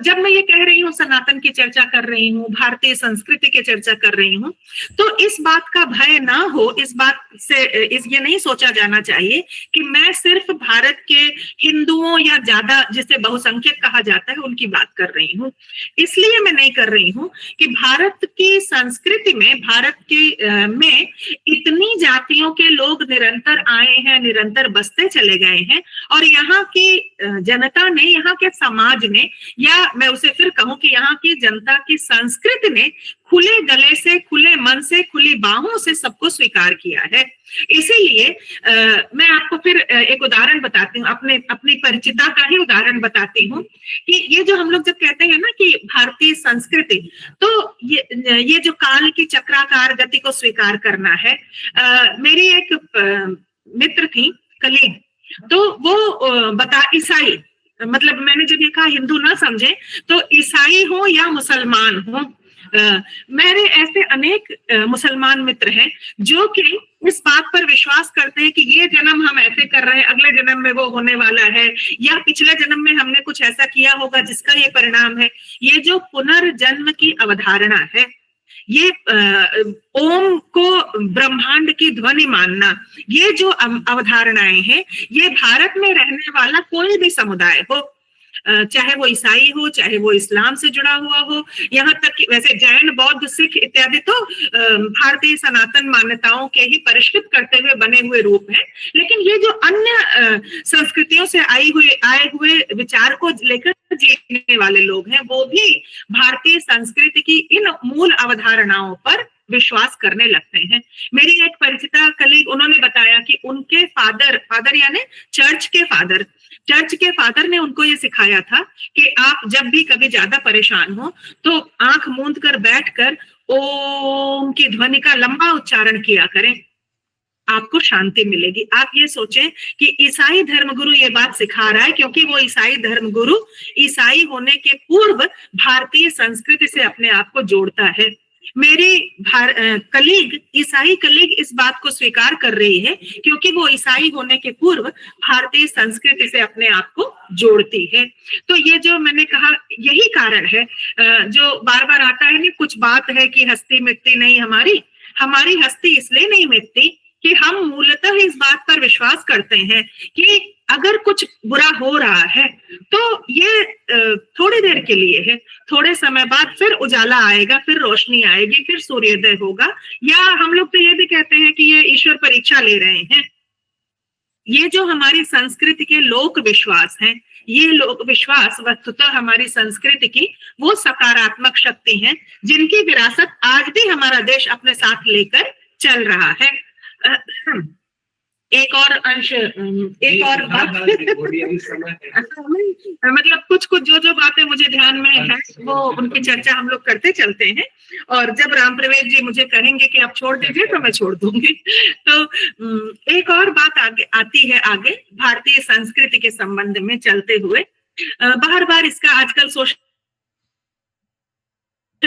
जब मैं ये कह रही हूँ, सनातन की चर्चा कर रही हूँ, भारतीय संस्कृति की चर्चा कर रही हूँ, तो इस बात का भय ना हो, इस बात से ये नहीं सोचा जाना चाहिए कि मैं सिर्फ भारत के हिंदुओं या ज्यादा जिसे बहुसंख्यक कहा जाता है उनकी बात कर रही हूँ। इसलिए मैं नहीं कर रही हूँ कि भारत की संस्कृति में, भारत के में इतनी जातियों के लोग निरंतर आए हैं, निरंतर बसते चले गए हैं, और यहाँ की जनता ने, यहाँ के समाज ने, या मैं उसे फिर कहूं कि यहाँ की जनता की संस्कृति ने खुले गले से, खुले मन से, खुली बाहों से सबको स्वीकार किया है। इसीलिए मैं आपको फिर एक उदाहरण बताती हूँ, अपनी परिचिता का ही उदाहरण बताती हूँ कि ये जो हम लोग जब कहते हैं ना कि भारतीय संस्कृति, तो ये जो काल की चक्राकार गति को स्वीकार करना है। मेरी एक मित्र थी, कलीग, तो वो ईसाई, मतलब मैंने जब ये कहा हिंदू ना समझे, तो ईसाई हो या मुसलमान हो, मेरे ऐसे अनेक मुसलमान मित्र हैं जो कि इस बात पर विश्वास करते हैं कि ये जन्म हम ऐसे कर रहे हैं, अगले जन्म में वो होने वाला है, या पिछले जन्म में हमने कुछ ऐसा किया होगा जिसका ये परिणाम है। ये जो पुनर्जन्म की अवधारणा है, ये ओम को ब्रह्मांड की ध्वनि मानना, ये जो अवधारणाएं हैं, ये भारत में रहने वाला कोई भी समुदाय हो, चाहे वो ईसाई हो, चाहे वो इस्लाम से जुड़ा हुआ हो, यहाँ तक कि वैसे जैन, बौद्ध, सिख इत्यादि तो भारतीय सनातन मान्यताओं के ही परिष्कृत करते हुए बने हुए रूप हैं, लेकिन ये जो अन्य संस्कृतियों से आए हुए विचार को लेकर जीने वाले लोग हैं, वो भी भारतीय संस्कृति की इन मूल अवधारणाओं पर विश्वास करने लगते हैं। मेरी एक परिचिता कलीग, उन्होंने बताया कि उनके फादर यानी चर्च के फादर ने उनको ये सिखाया था कि आप जब भी कभी ज्यादा परेशान हो तो आंख मूंद कर बैठकर ओम की ध्वनि का लंबा उच्चारण किया करें, आपको शांति मिलेगी। आप ये सोचें कि ईसाई धर्मगुरु ये बात सिखा रहा है, क्योंकि वो ईसाई धर्मगुरु ईसाई होने के पूर्व भारतीय संस्कृति से अपने आप को जोड़ता है। मेरी ईसाई कलीग इस बात को स्वीकार कर रही है क्योंकि वो ईसाई होने के पूर्व भारतीय संस्कृति से अपने आप को जोड़ती है। तो ये जो मैंने कहा, यही कारण है जो बार बार आता है ना, कुछ बात है कि हस्ती मिटती नहीं हमारी हस्ती इसलिए नहीं मिटती कि हम मूलतः इस बात पर विश्वास करते हैं कि अगर कुछ बुरा हो रहा है तो ये थोड़ी देर के लिए है, थोड़े समय बाद फिर उजाला आएगा, फिर रोशनी आएगी, फिर सूर्योदय होगा। या हम लोग तो ये भी कहते हैं कि ये ईश्वर परीक्षा ले रहे हैं। ये जो हमारी संस्कृति के लोक विश्वास हैं, ये लोक विश्वास वस्तुतः हमारी संस्कृति की वो सकारात्मक शक्ति हैं जिनकी विरासत आज भी हमारा देश अपने साथ लेकर चल रहा है। एक और अंश, एक और बात मतलब कुछ जो बातें मुझे ध्यान में है वो उनकी चर्चा हम लोग करते चलते हैं, और जब राम प्रवेश जी मुझे कहेंगे कि आप छोड़ दीजिए तो मैं छोड़ दूंगी। तो एक और बात आती है आगे भारतीय संस्कृति के संबंध में चलते हुए। बार इसका आजकल सोशल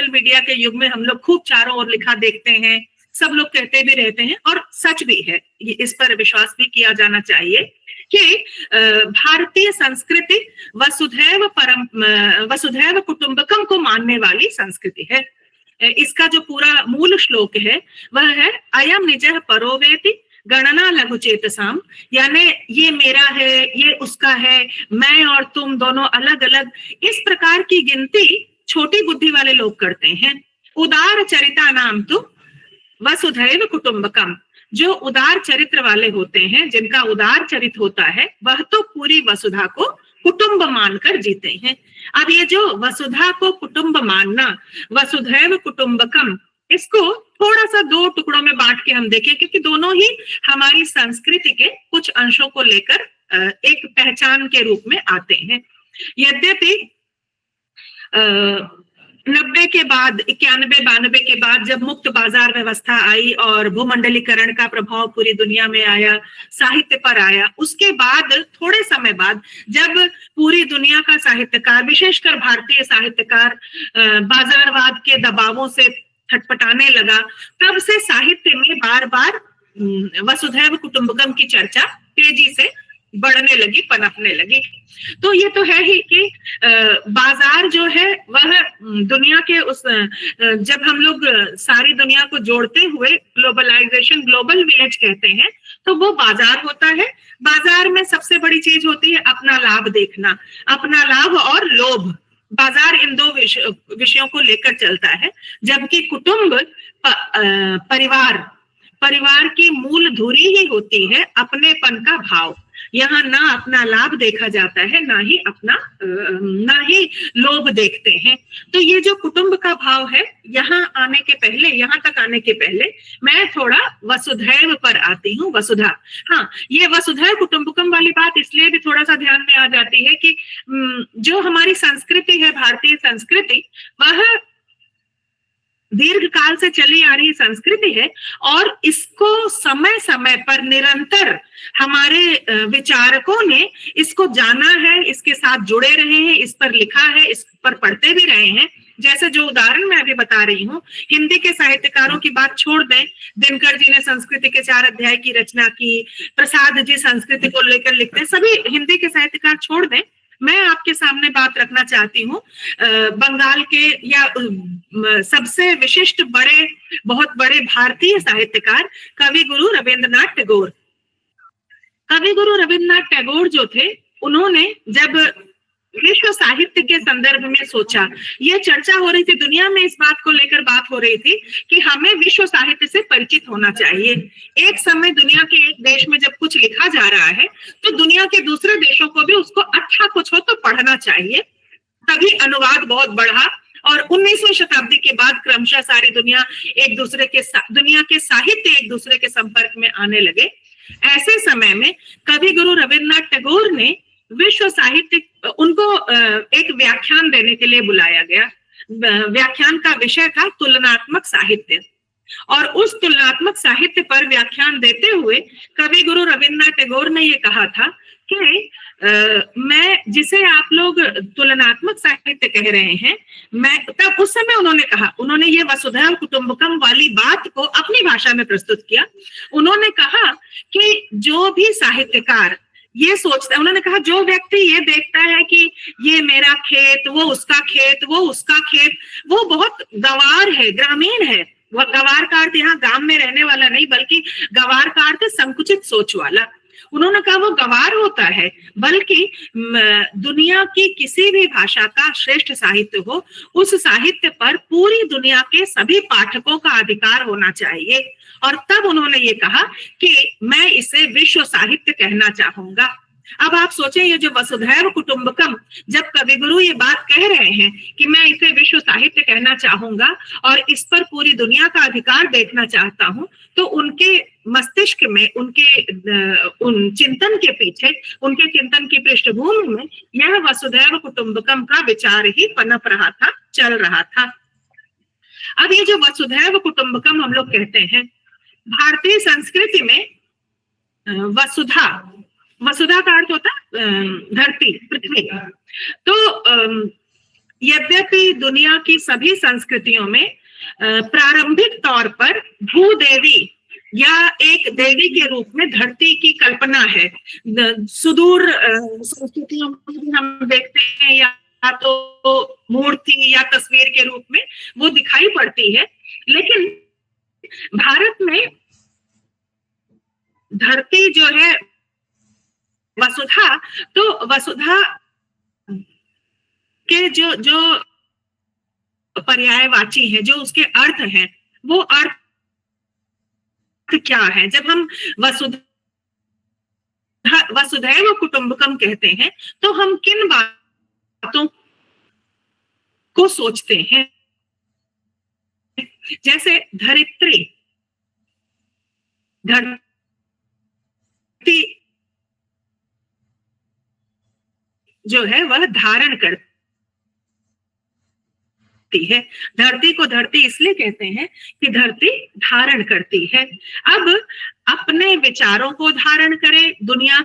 मीडिया के युग में हम लोग खूब चारों ओर लिखा देखते हैं, सब लोग कहते भी रहते हैं और सच भी है, इस पर विश्वास भी किया जाना चाहिए कि भारतीय संस्कृति वसुधैव कुटुंबकम को मानने वाली संस्कृति है। इसका जो पूरा मूल श्लोक है वह है अयम निजः परोवेति गणना लघु चेतसाम, यानी ये मेरा है, ये उसका है, मैं और तुम दोनों अलग अलग, इस प्रकार की गिनती छोटी बुद्धि वाले लोग करते हैं। उदार चरिता नाम तो वसुधैव कुटुंबकम, जो उदार चरित्र वाले होते हैं, जिनका उदार चरित्र होता है, वह तो पूरी वसुधा को कुटुंब मानकर जीते हैं। अब ये जो वसुधा को कुटुंब मानना, वसुधैव कुटुंबकम, इसको थोड़ा सा दो टुकड़ों में बांट के हम देखें, क्योंकि दोनों ही हमारी संस्कृति के कुछ अंशों को लेकर एक पहचान के रूप में आते हैं। यद्यपि 90 के बाद 91-92 के बाद जब मुक्त बाजार व्यवस्था आई और भूमंडलीकरण का प्रभाव पूरी दुनिया में आया, साहित्य पर आया, उसके बाद थोड़े समय बाद जब पूरी दुनिया का साहित्यकार, विशेषकर भारतीय साहित्यकार बाजारवाद के दबावों से छटपटाने लगा, तब से साहित्य में बार बार वसुधैव कुटुंबकम की चर्चा तेजी से बढ़ने लगी, पनपने लगी। तो ये तो है ही कि बाजार जो है वह दुनिया के उस जब हम लोग सारी दुनिया को जोड़ते हुए ग्लोबलाइजेशन, ग्लोबल विलेज कहते हैं, तो वो बाजार होता है। बाजार में सबसे बड़ी चीज होती है अपना लाभ देखना, अपना लाभ और लोभ। बाजार इन दो विषयों को लेकर चलता है, जबकि कुटुंब परिवार की मूल धुरी ही होती है अपनेपन का भाव। यहाँ ना अपना लाभ देखा जाता है, ना ही लोभ देखते हैं। तो ये जो कुटुंब का भाव है, यहाँ तक आने के पहले मैं थोड़ा वसुधैव पर आती हूँ। वसुधा, हाँ, ये वसुधैव कुटुंबकम वाली बात इसलिए भी थोड़ा सा ध्यान में आ जाती है कि जो हमारी संस्कृति है, भारतीय संस्कृति, वह दीर्घ काल से चली आ रही संस्कृति है और इसको समय समय पर निरंतर हमारे विचारकों ने इसको जाना है, इसके साथ जुड़े रहे हैं, इस पर लिखा है, इस पर पढ़ते भी रहे हैं। जैसे जो उदाहरण मैं अभी बता रही हूँ, हिंदी के साहित्यकारों की बात छोड़ दें, दिनकर जी ने संस्कृति के 4 अध्याय की रचना की, प्रसाद जी संस्कृति को लेकर लिखते हैं, सभी हिंदी के साहित्यकार छोड़ दें। मैं आपके सामने बात रखना चाहती हूँ बंगाल के या सबसे विशिष्ट बहुत बड़े भारतीय साहित्यकार कवि गुरु रविंद्रनाथ टैगोर। कवि गुरु रविंद्रनाथ टैगोर जो थे, उन्होंने जब विश्व साहित्य के संदर्भ में सोचा, ये चर्चा हो रही थी दुनिया में, इस बात को लेकर बात हो रही थी कि हमें विश्व साहित्य से परिचित होना चाहिए। एक समय दुनिया के एक देश में जब कुछ लिखा जा रहा है तो दुनिया के दूसरे देशों को भी उसको अच्छा कुछ हो तो पढ़ना चाहिए। तभी अनुवाद बहुत बढ़ा और 19वीं शताब्दी के बाद क्रमशः सारी दुनिया दुनिया के साहित्य एक दूसरे के संपर्क में आने लगे। ऐसे समय में कवि गुरु रविंद्रनाथ टैगोर ने विश्व साहित्य, उनको एक व्याख्यान देने के लिए बुलाया गया। व्याख्यान का विषय था तुलनात्मक साहित्य, और उस तुलनात्मक साहित्य पर व्याख्यान देते हुए कवि गुरु रविंद्रनाथ टैगोर ने ये कहा था कि मैं, जिसे आप लोग तुलनात्मक साहित्य कह रहे हैं, मैं तब उस समय उन्होंने ये वसुधैव कुटुंबकम वाली बात को अपनी भाषा में प्रस्तुत किया। उन्होंने कहा कि जो भी साहित्यकार ये सोचता है, उन्होंने कहा जो व्यक्ति ये देखता है कि ये मेरा खेत, वो उसका खेत, वो उसका खेत, वो बहुत गंवार है, ग्रामीण है। वह गंवार का अर्थ यहाँ गांव में रहने वाला नहीं, बल्कि गंवार का अर्थ संकुचित सोच वाला। उन्होंने कहा वो गंवार होता है, बल्कि दुनिया की किसी भी भाषा का श्रेष्ठ साहित्य हो, उस साहित्य पर पूरी दुनिया के सभी पाठकों का अधिकार होना चाहिए। और तब उन्होंने ये कहा कि मैं इसे विश्व साहित्य कहना चाहूंगा। अब आप सोचें, ये जो वसुधैव कुटुंबकम, जब कविगुरु ये बात कह रहे हैं कि मैं इसे विश्व साहित्य कहना चाहूंगा और इस पर पूरी दुनिया का अधिकार देखना चाहता हूं, तो उनके मस्तिष्क में, उन चिंतन के पीछे, उनके चिंतन की पृष्ठभूमि में यह वसुधैव कुटुंबकम का विचार ही पनप रहा था, चल रहा था। अब ये जो वसुधैव कुटुंबकम हम लोग कहते हैं, भारतीय संस्कृति में वसुधा का अर्थ होता धरती, पृथ्वी। तो यद्यपि दुनिया की सभी संस्कृतियों में प्रारंभिक तौर पर भूदेवी या एक देवी के रूप में धरती की कल्पना है। सुदूर संस्कृतियों में हम देखते हैं या तो मूर्ति या तस्वीर के रूप में वो दिखाई पड़ती है, लेकिन भारत में धरती जो है वसुधा, तो वसुधा के जो पर्यायवाची है, जो उसके अर्थ हैं, वो अर्थ क्या है? जब हम वसुधैव कुटुंबकम कहते हैं तो हम किन बातों को सोचते हैं? जैसे धरित्री, धरती जो है वह धारण कर, है। धरती को धरती इसलिए कहते हैं कि धरती धारण करती है। अब अपने विचारों को धारण करे, दुनिया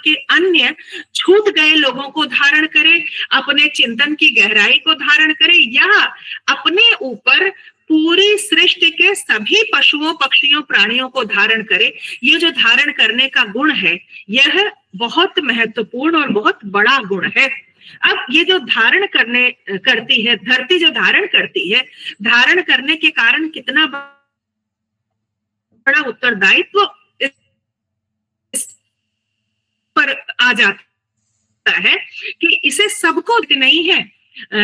के अन्य छूट गए लोगों को धारण करे, अपने चिंतन की गहराई को धारण करे, या अपने ऊपर पूरी सृष्टि के सभी पशुओं, पक्षियों, प्राणियों को धारण करे। ये जो धारण करने का गुण है, यह बहुत महत्वपूर्ण और बहुत बड़ा गुण है। अब ये जो धारण करती है, धरती जो धारण करती है, धारण करने के कारण कितना बड़ा उत्तरदायित्व इस पर आ जाता है कि इसे सबको नहीं है,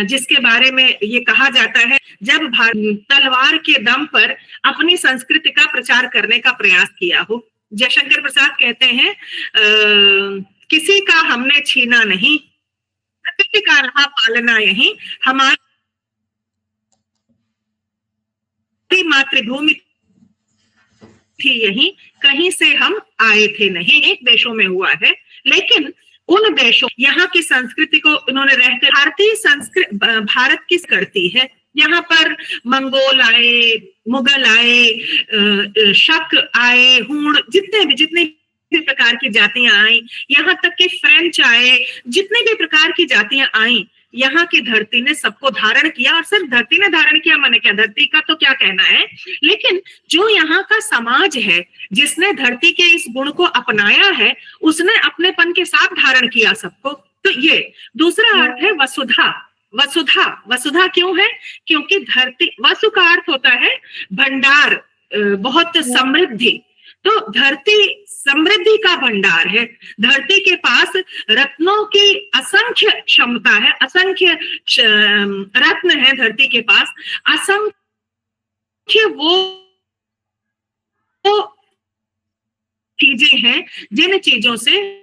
जिसके बारे में ये कहा जाता है, जब तलवार के दम पर अपनी संस्कृति का प्रचार करने का प्रयास किया हो। जयशंकर प्रसाद कहते हैं, किसी का हमने छीना नहीं, प्रकृति का रहा पालना यही, हमारी मातृभूमि थी यही, कहीं से हम आए थे नहीं। एक देशों में हुआ है, लेकिन उन देशों, यहाँ की संस्कृति को उन्होंने रहकर भारतीय संस्कृति भारत की करती है। यहाँ पर मंगोल आए, मुगल आए, शक आए, हूण, जितने भी प्रकार की जातियां आई, यहाँ तक कि फ्रेंच आए, जितने भी प्रकार की जातियां आई, यहाँ की धरती ने सबको धारण किया। और सिर्फ धरती ने धारण किया माने क्या, धरती का तो क्या कहना है, लेकिन जो यहाँ का समाज है, जिसने धरती के इस गुण को अपनाया है, उसने अपनेपन के साथ धारण किया सबको। तो ये दूसरा अर्थ है वसुधा। वसुधा क्यों है? क्योंकि धरती, वसु का अर्थ होता है भंडार, बहुत समृद्धि। तो धरती समृद्धि का भंडार है। धरती के पास रत्नों की असंख्य क्षमता है, असंख्य रत्न है धरती के पास, असंख्य वो चीजें हैं जिन चीजों से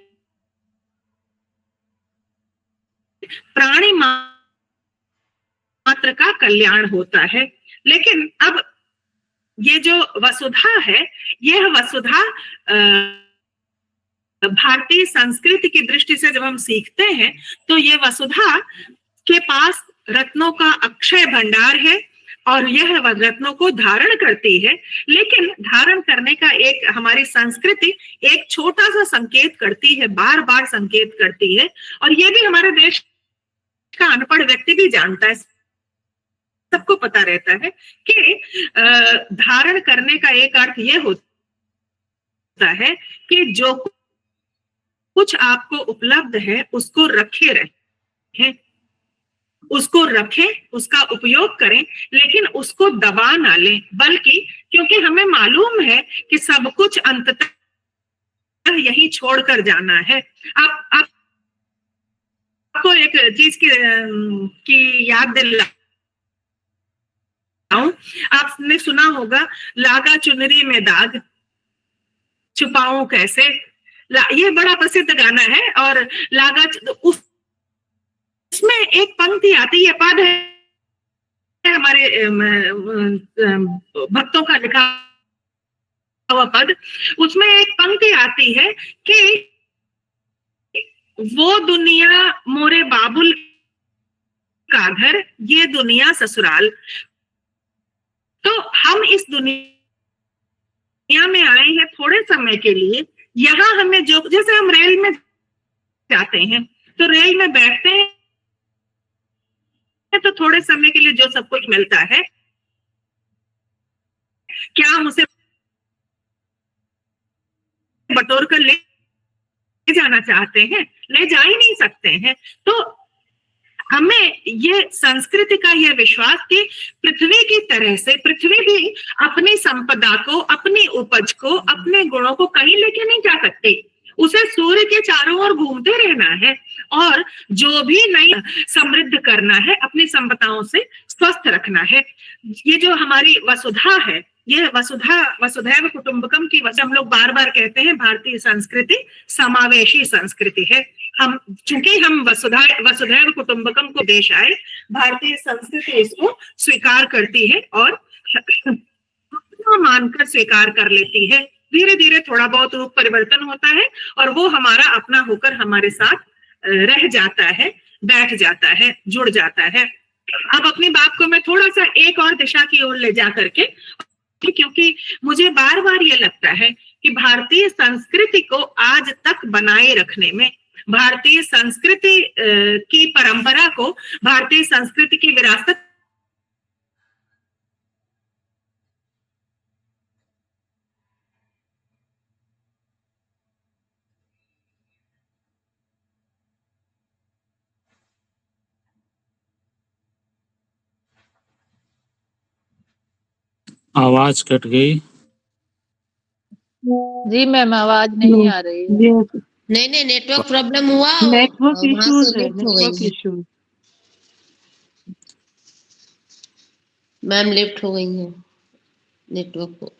प्राणी मात्र का कल्याण होता है। लेकिन अब ये जो वसुधा है, यह वसुधा भारतीय संस्कृति की दृष्टि से जब हम सीखते हैं, तो ये वसुधा के पास रत्नों का अक्षय भंडार है और यह रत्नों को धारण करती है। लेकिन धारण करने का एक हमारी संस्कृति एक छोटा सा संकेत करती है, बार बार संकेत करती है, और ये भी हमारे देश का अनपढ़ व्यक्ति भी जानता है, सबको पता रहता है कि धारण करने का एक अर्थ ये होता है कि जो कुछ आपको उपलब्ध है उसको रखे रहें, उसको रखें, उसका उपयोग करें, लेकिन उसको दबा ना लें, बल्कि क्योंकि हमें मालूम है कि सब कुछ अंततः यही छोड़कर जाना है। आपको एक चीज की याद दिला, आपने सुना होगा, लागा चुनरी में दाग छुपाऊं कैसे। ये बड़ा प्रसिद्ध गाना है। और लागा, उसमें एक पंक्ति आती है, पद है हमारे भक्तों का लिखा हुआ पद। उसमें एक पंक्ति आती है कि वो दुनिया मोरे बाबुल का घर, ये दुनिया ससुराल। तो हम इस दुनिया में आए हैं थोड़े समय के लिए। यहाँ हमें जो, जैसे हम रेल में जाते हैं, तो रेल में बैठते हैं तो थोड़े समय के लिए जो सब कुछ मिलता है, क्या हम उसे बटोर कर ले जाना चाहते हैं? ले जा ही नहीं सकते हैं। तो हमें ये संस्कृति का यह विश्वास कि पृथ्वी की तरह से पृथ्वी भी अपनी संपदा को, अपनी उपज को, अपने गुणों को कहीं लेके नहीं जा सकती। उसे सूर्य के चारों ओर घूमते रहना है और जो भी नई समृद्ध करना है, अपनी संपदाओं से स्वस्थ रखना है। ये जो हमारी वसुधा है, यह वसुधैव कुटुंबकम की वजह हम लोग बार बार कहते हैं, भारतीय संस्कृति समावेशी संस्कृति है। चूंकि हम वसुधैव कुटुंबकम को देश आए, भारतीय संस्कृति इसको स्वीकार करती है और मानकर स्वीकार कर लेती है। धीरे धीरे थोड़ा बहुत रूप परिवर्तन होता है और वो हमारा अपना होकर हमारे साथ रह जाता है, बैठ जाता है, जुड़ जाता है। अब अपनी बात को मैं थोड़ा सा एक और दिशा की ओर ले जा करके, क्योंकि मुझे बार बार ये लगता है कि भारतीय संस्कृति को आज तक बनाए रखने में, भारतीय संस्कृति की परंपरा को, भारतीय संस्कृति की विरासत आवाज कट गई। जी मैम, आवाज नहीं आ रही है। नहीं, नेटवर्क प्रॉब्लम हुआ, नेटवर्क वहाँ इश्यूज से है, लिफ्ट हो गई नेटवर्क है इशू। मैम, लिफ्ट हो गई है नेटवर्क को।